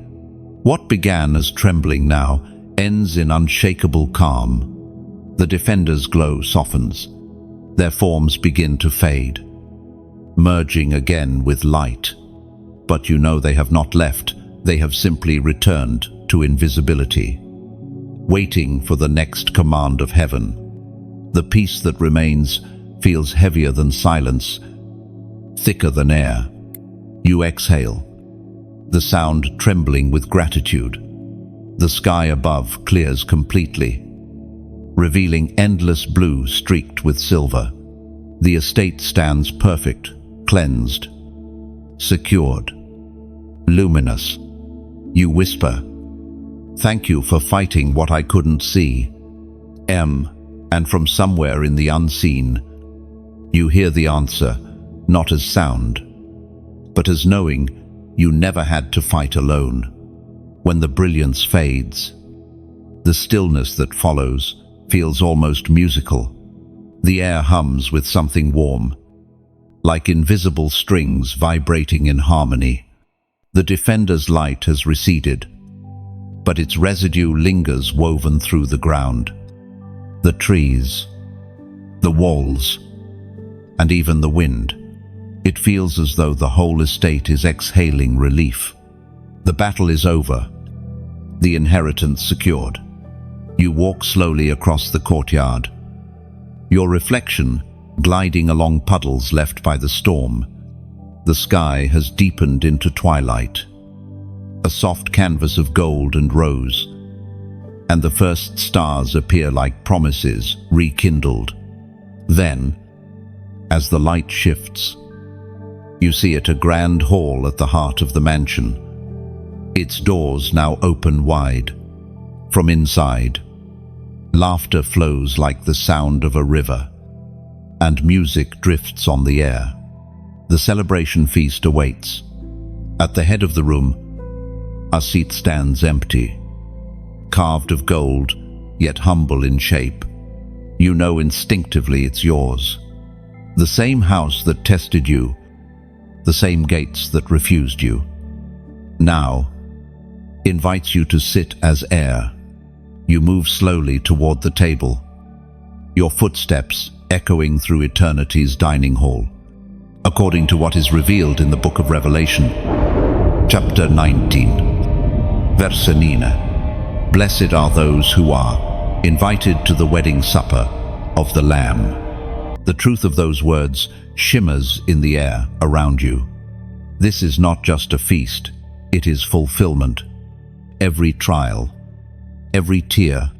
What began as trembling now ends in unshakable calm. The defender's glow softens. Their forms begin to fade, merging again with light. But you know they have not left. They have simply returned to invisibility, waiting for the next command of heaven. The peace that remains feels heavier than silence, thicker than air. You exhale, the sound trembling with gratitude. The sky above clears completely, revealing endless blue streaked with silver. The estate stands perfect, cleansed, secured, luminous. You whisper, "Thank you for fighting what I couldn't see." And from somewhere in the unseen, you hear the answer, not as sound, but as knowing you never had to fight alone. When the brilliance fades, the stillness that follows feels almost musical. The air hums with something warm, like invisible strings vibrating in harmony. The defender's light has receded, but its residue lingers woven through the ground. The trees, the walls, and even the wind. It feels as though the whole estate is exhaling relief. The battle is over, the inheritance secured. You walk slowly across the courtyard, your reflection gliding along puddles left by the storm. The sky has deepened into twilight, a soft canvas of gold and rose, and the first stars appear like promises rekindled. Then, as the light shifts, you see it a grand hall at the heart of the mansion. Its doors now open wide. From inside, laughter flows like the sound of a river, and music drifts on the air. The celebration feast awaits. At the head of the room, a seat stands empty, carved of gold, yet humble in shape. You know instinctively it's yours. The same house that tested you, the same gates that refused you, now invites you to sit as heir. You move slowly toward the table, your footsteps echoing through eternity's dining hall, according to what is revealed in the book of Revelation, chapter 19, verse 9. Blessed are those who are invited to the wedding supper of the Lamb. The truth of those words shimmers in the air around you. This is not just a feast, it is fulfillment. Every trial, every tear,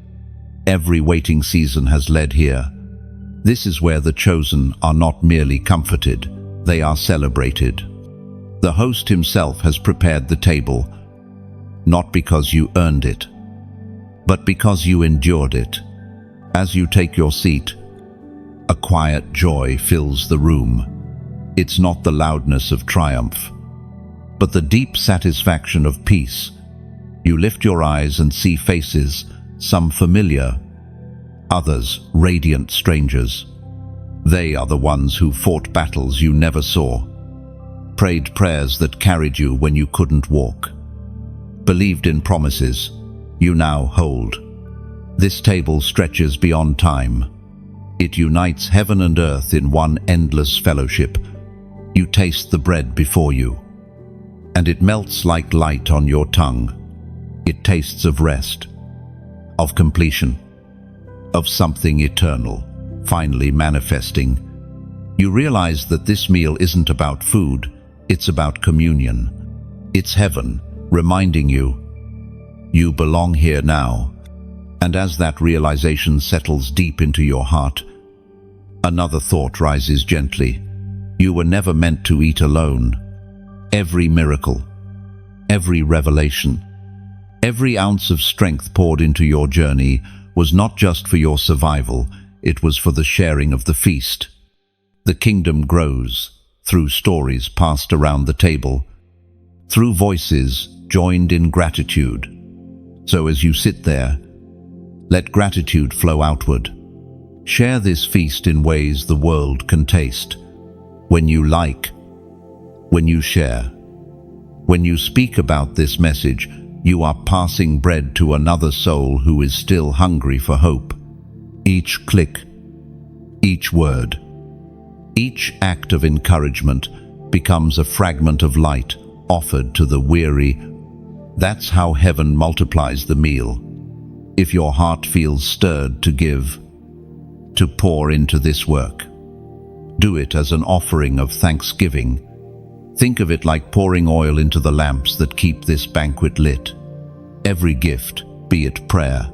every waiting season has led here. This is where the chosen are not merely comforted, they are celebrated. The host himself has prepared the table, not because you earned it, but because you endured it. As you take your seat, a quiet joy fills the room. It's not the loudness of triumph, but the deep satisfaction of peace. You lift your eyes and see faces, some familiar, others radiant strangers. They are the ones who fought battles you never saw, prayed prayers that carried you when you couldn't walk, believed in promises you now hold. This table stretches beyond time. It unites heaven and earth in one endless fellowship. You taste the bread before you, and it melts like light on your tongue. It tastes of rest, of completion, of something eternal, finally manifesting. You realize that this meal isn't about food, it's about communion. It's heaven reminding you, you belong here now. And as that realization settles deep into your heart, another thought rises gently. You were never meant to eat alone. Every miracle, every revelation, every ounce of strength poured into your journey was not just for your survival, it was for the sharing of the feast. The kingdom grows through stories passed around the table, through voices joined in gratitude. So as you sit there, let gratitude flow outward. Share this feast in ways the world can taste. When you like, when you share, when you speak about this message, you are passing bread to another soul who is still hungry for hope. Each click, each word, each act of encouragement becomes a fragment of light offered to the weary. That's how heaven multiplies the meal. If your heart feels stirred to give, to pour into this work, do it as an offering of thanksgiving. Think of it like pouring oil into the lamps that keep this banquet lit. Every gift, be it prayer,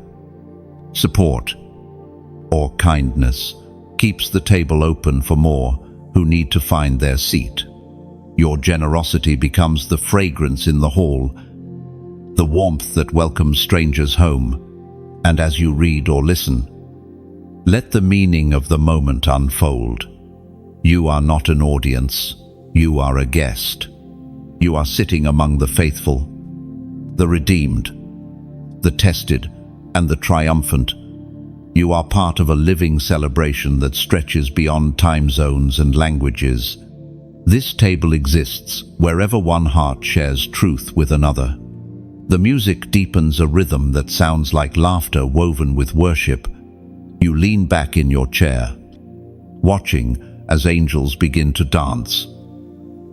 support, or kindness, keeps the table open for more who need to find their seat. Your generosity becomes the fragrance in the hall, the warmth that welcomes strangers home. And as you read or listen, let the meaning of the moment unfold. You are not an audience, you are a guest. You are sitting among the faithful, the redeemed, the tested, and the triumphant. You are part of a living celebration that stretches beyond time zones and languages. This table exists wherever one heart shares truth with another. The music deepens a rhythm that sounds like laughter woven with worship. You lean back in your chair, watching as angels begin to dance,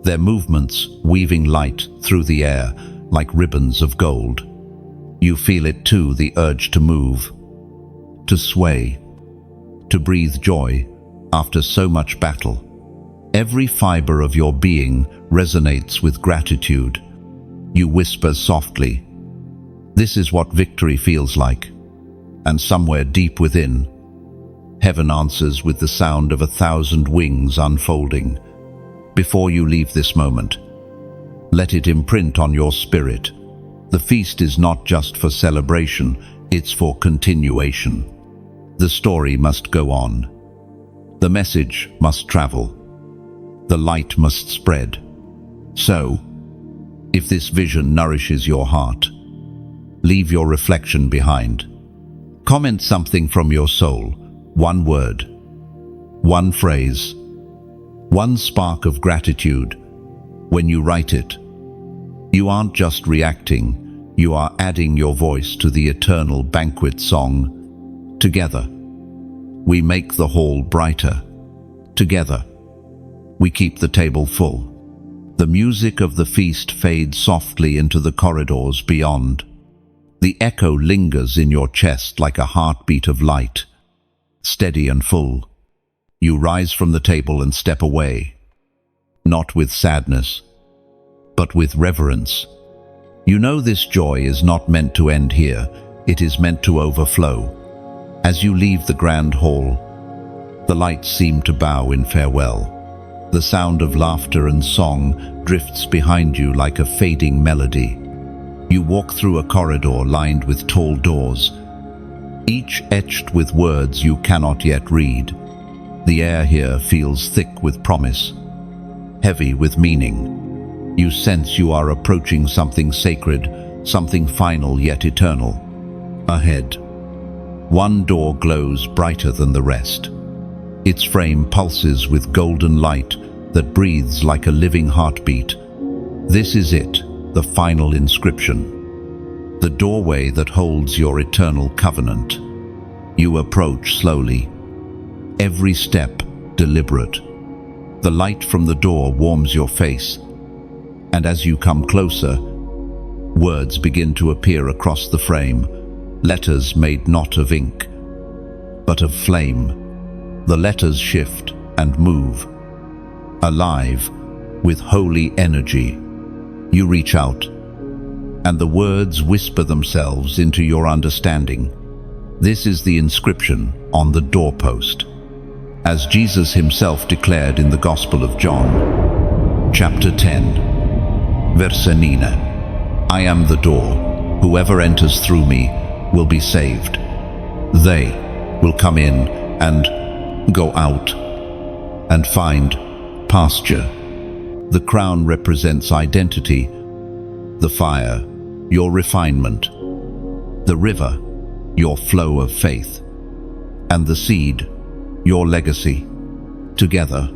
their movements weaving light through the air like ribbons of gold. You feel it too, the urge to move, to sway, to breathe joy after so much battle. Every fiber of your being resonates with gratitude. You whisper softly, "This is what victory feels like." And somewhere deep within, heaven answers with the sound of 1,000 wings unfolding. Before you leave this moment, let it imprint on your spirit. The feast is not just for celebration, it's for continuation. The story must go on. The message must travel. The light must spread. So, if this vision nourishes your heart, leave your reflection behind. Comment something from your soul, one word, one phrase, one spark of gratitude. When you write it, you aren't just reacting, you are adding your voice to the eternal banquet song. Together, We make the hall brighter. Together, we keep the table full. The music of the feast fades softly into the corridors beyond. The echo lingers in your chest like a heartbeat of light, steady and full. You rise from the table and step away, not with sadness, but with reverence. You know this joy is not meant to end here, it is meant to overflow. As you leave the grand hall, the lights seem to bow in farewell. The sound of laughter and song drifts behind you like a fading melody. You walk through a corridor lined with tall doors, each etched with words you cannot yet read. The air here feels thick with promise, heavy with meaning. You sense you are approaching something sacred, something final yet eternal. Ahead, one door glows brighter than the rest. Its frame pulses with golden light that breathes like a living heartbeat. This is it, the final inscription, the doorway that holds your eternal covenant. You approach slowly, every step deliberate. The light from the door warms your face, and as you come closer, words begin to appear across the frame, letters made not of ink, but of flame. The letters shift and move, alive with holy energy. You reach out, and the words whisper themselves into your understanding. This is the inscription on the doorpost. As Jesus himself declared in the Gospel of John, chapter 10, verse 9, I am the door. Whoever enters through me will be saved. They will come in and go out and find pasture. The crown represents identity, the fire, your refinement, the river, your flow of faith, and the seed, your legacy. Together,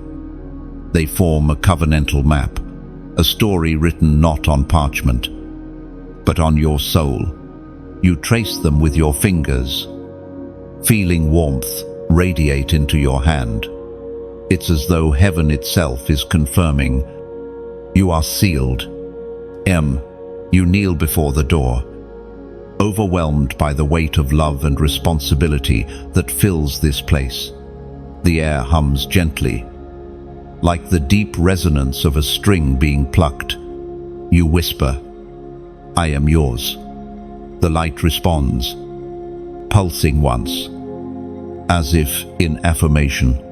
they form a covenantal map, a story written not on parchment, but on your soul. You trace them with your fingers, feeling warmth radiate into your hand. It's as though heaven itself is confirming, you are sealed. You kneel before the door, overwhelmed by the weight of love and responsibility that fills this place. The air hums gently, like the deep resonance of a string being plucked. You whisper, I am yours. The light responds, pulsing once, as if in affirmation.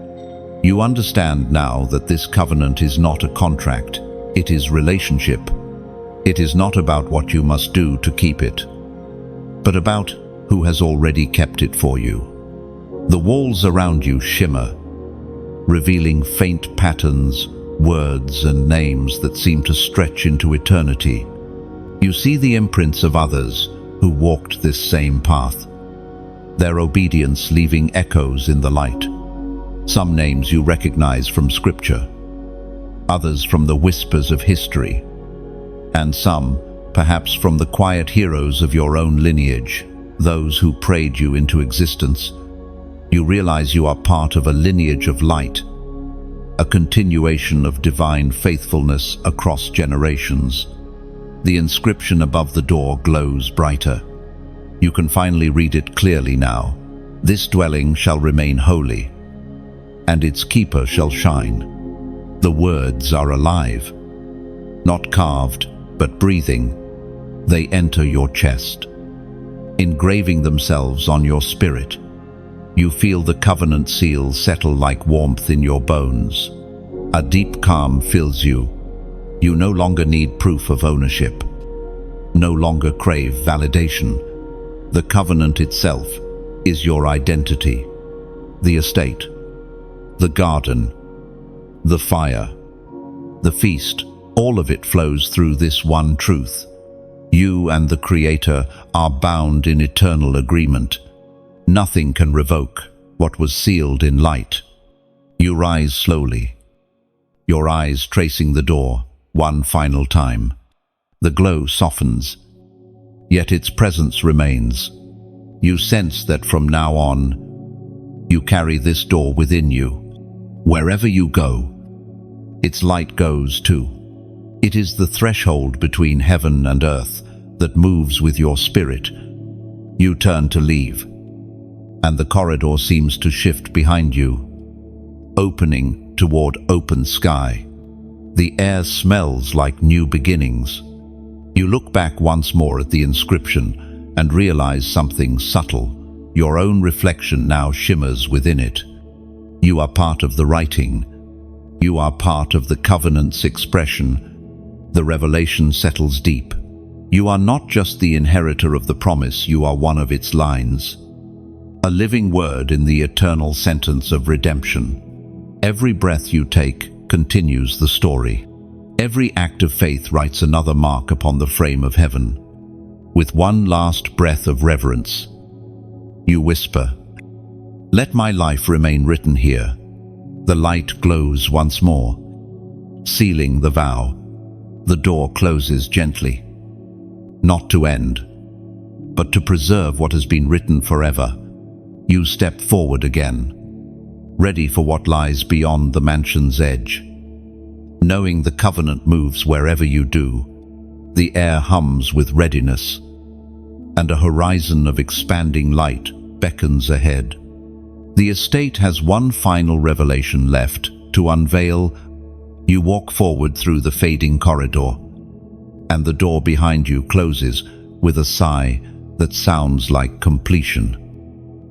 You understand now that this covenant is not a contract, it is relationship. It is not about what you must do to keep it, but about who has already kept it for you. The walls around you shimmer, revealing faint patterns, words and names that seem to stretch into eternity. You see the imprints of others who walked this same path, their obedience leaving echoes in the light. Some names you recognize from scripture, others from the whispers of history, and some, perhaps from the quiet heroes of your own lineage, those who prayed you into existence. You realize you are part of a lineage of light, a continuation of divine faithfulness across generations. The inscription above the door glows brighter. You can finally read it clearly now. This dwelling shall remain holy, and its keeper shall shine. The words are alive, not carved, but breathing. They enter your chest, engraving themselves on your spirit. You feel the covenant seal settle like warmth in your bones. A deep calm fills you. You no longer need proof of ownership, no longer crave validation. The covenant itself is your identity. The estate, the garden, the fire, the feast, all of it flows through this one truth. You and the Creator are bound in eternal agreement. Nothing can revoke what was sealed in light. You rise slowly, your eyes tracing the door one final time. The glow softens, yet its presence remains. You sense that from now on, You carry this door within you. Wherever you go, its light goes too. It is the threshold between heaven and earth that moves with your spirit. You turn to leave, and the corridor seems to shift behind you, opening toward open sky. The air smells like new beginnings. You look back once more at the inscription and realize something subtle. Your own reflection now shimmers within it. You are part of the writing. You are part of the covenant's expression. The revelation settles deep. You are not just the inheritor of the promise, you are one of its lines. A living word in the eternal sentence of redemption. Every breath you take continues the story. Every act of faith writes another mark upon the frame of heaven. With one last breath of reverence, you whisper, "Let my life remain written here." The light glows once more, sealing the vow. The door closes gently, not to end, but to preserve what has been written forever. You step forward again, ready for what lies beyond the mansion's edge. Knowing the covenant moves wherever you do, the air hums with readiness, and a horizon of expanding light beckons ahead. The estate has one final revelation left to unveil. You walk forward through the fading corridor, and the door behind you closes with a sigh that sounds like completion.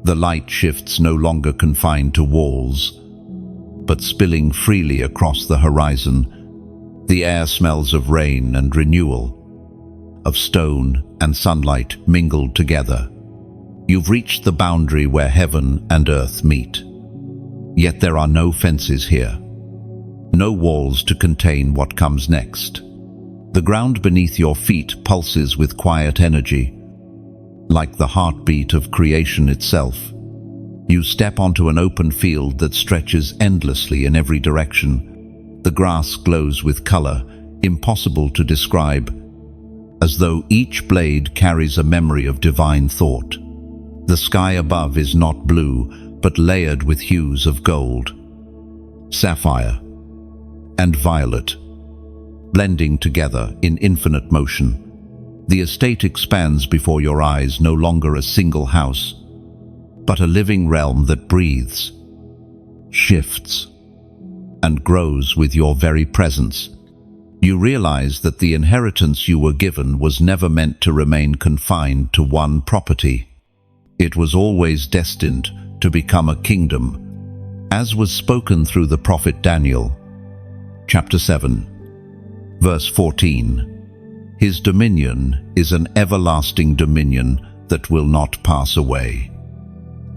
The light shifts, no longer confined to walls, but spilling freely across the horizon. The air smells of rain and renewal, of stone and sunlight mingled together. You've reached the boundary where heaven and earth meet. Yet there are no fences here, no walls to contain what comes next. The ground beneath your feet pulses with quiet energy, like the heartbeat of creation itself. You step onto an open field that stretches endlessly in every direction. The grass glows with color, impossible to describe, as though each blade carries a memory of divine thought. The sky above is not blue, but layered with hues of gold, sapphire, and violet, blending together in infinite motion. The estate expands before your eyes, no longer a single house, but a living realm that breathes, shifts, and grows with your very presence. You realize that the inheritance you were given was never meant to remain confined to one property. It was always destined to become a kingdom, as was spoken through the prophet Daniel. Chapter 7, verse 14. His dominion is an everlasting dominion that will not pass away,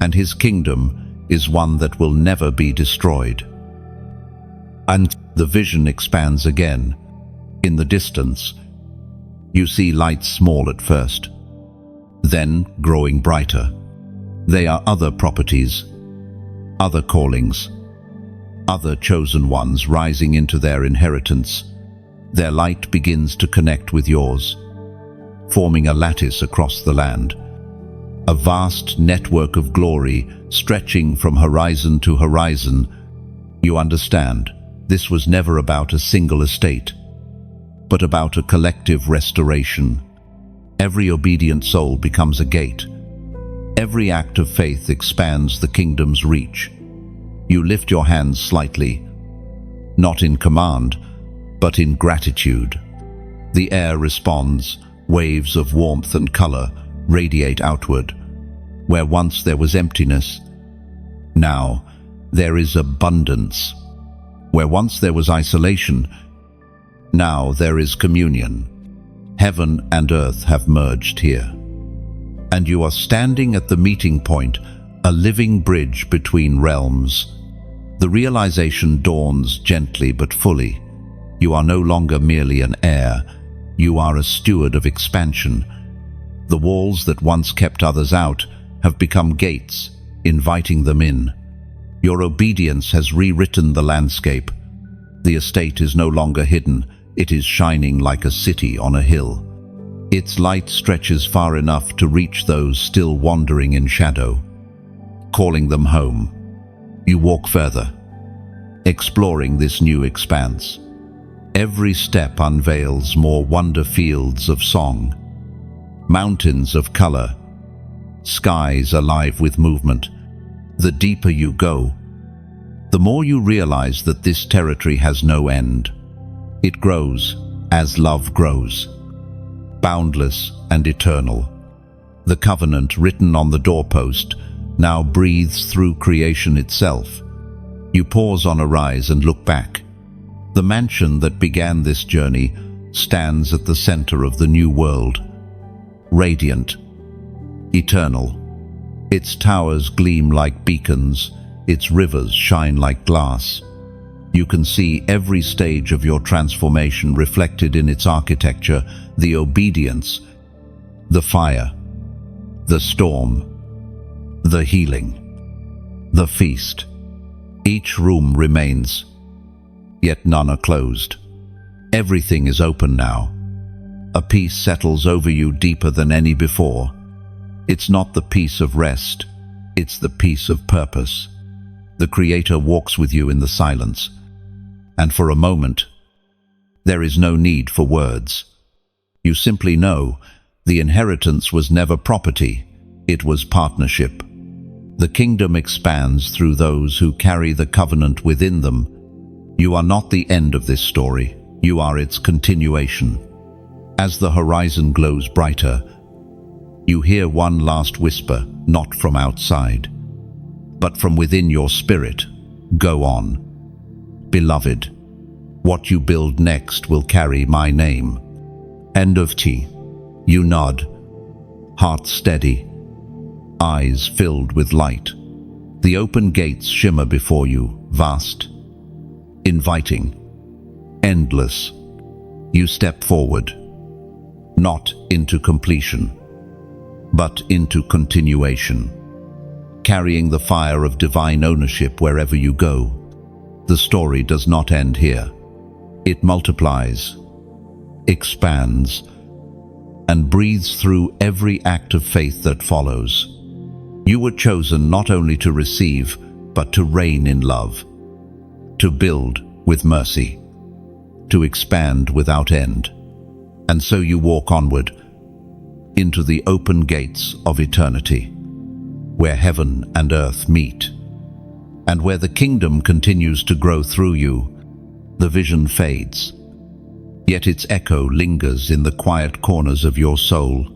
and his kingdom is one that will never be destroyed. And the vision expands again. In the distance, you see lights, small at first, then growing brighter. They are other properties, other callings, other chosen ones rising into their inheritance. Their light begins to connect with yours, forming a lattice across the land. A vast network of glory stretching from horizon to horizon. You understand, this was never about a single estate, but about a collective restoration. Every obedient soul becomes a gate. Every act of faith expands the kingdom's reach. You lift your hands slightly, not in command, but in gratitude. The air responds. Waves of warmth and color radiate outward. Where once there was emptiness, now there is abundance. Where once there was isolation, now there is communion. Heaven and earth have merged here, and you are standing at the meeting point, a living bridge between realms. The realization dawns gently but fully. You are no longer merely an heir. You are a steward of expansion. The walls that once kept others out have become gates, inviting them in. Your obedience has rewritten the landscape. The estate is no longer hidden. It is shining like a city on a hill. Its light stretches far enough to reach those still wandering in shadow. calling them home. You walk further, exploring this new expanse. Every step unveils more wonder fields of song, mountains of color, skies alive with movement. The deeper you go, the more you realize that this territory has no end. It grows as love grows, boundless and eternal. The covenant written on the doorpost now breathes through creation itself. You pause on a rise and look back. The mansion that began this journey stands at the center of the new world, radiant, eternal. Its towers gleam like beacons, its rivers shine like glass. You can see every stage of your transformation reflected in its architecture, the obedience, the fire, the storm, the healing, the feast. Each room remains, yet none are closed. Everything is open now. A peace settles over you deeper than any before. It's not the peace of rest, it's the peace of purpose. The Creator walks with you in the silence, and for a moment, there is no need for words. You simply know the inheritance was never property, it was partnership. The kingdom expands through those who carry the covenant within them. You are not the end of this story, you are its continuation. As the horizon glows brighter, you hear one last whisper, not from outside, but from within your spirit. Go on. Beloved, what you build next will carry my name. End of T. You nod, heart steady, eyes filled with light. The open gates shimmer before you, vast, inviting, endless. You step forward, not into completion, but into continuation, carrying the fire of divine ownership wherever you go. The story does not end here. It multiplies, expands, and breathes through every act of faith that follows. You were chosen not only to receive, but to reign in love, to build with mercy, to expand without end. And so you walk onward into the open gates of eternity, where heaven and earth meet, and where the kingdom continues to grow through you. The vision fades, yet its echo lingers in the quiet corners of your soul.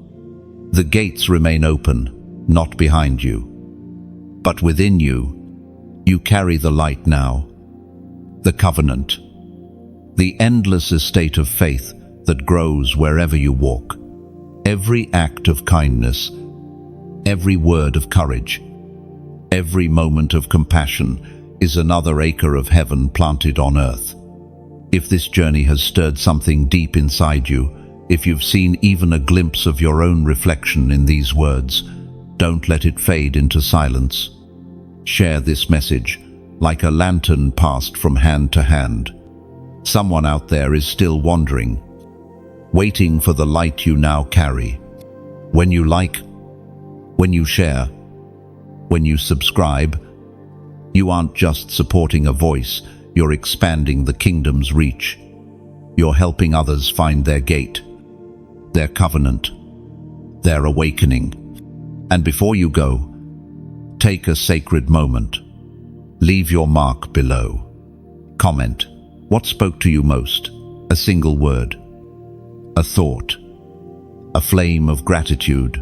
The gates remain open, not behind you, but within you. You carry the light now, the covenant, the endless estate of faith that grows wherever you walk. Every act of kindness, every word of courage, every moment of compassion is another acre of heaven planted on earth. If this journey has stirred something deep inside you, if you've seen even a glimpse of your own reflection in these words, don't let it fade into silence. Share this message like a lantern passed from hand to hand. Someone out there is still wandering, waiting for the light you now carry. When you like, when you share, when you subscribe, you aren't just supporting a voice, you're expanding the kingdom's reach. You're helping others find their gate, their covenant, their awakening. And before you go, take a sacred moment. Leave your mark below. Comment. What spoke to you most? A single word, a thought, a flame of gratitude.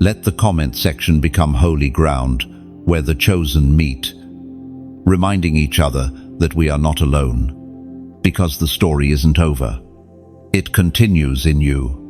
Let the comment section become holy ground where the chosen meet, reminding each other that we are not alone, because the story isn't over. It continues in you.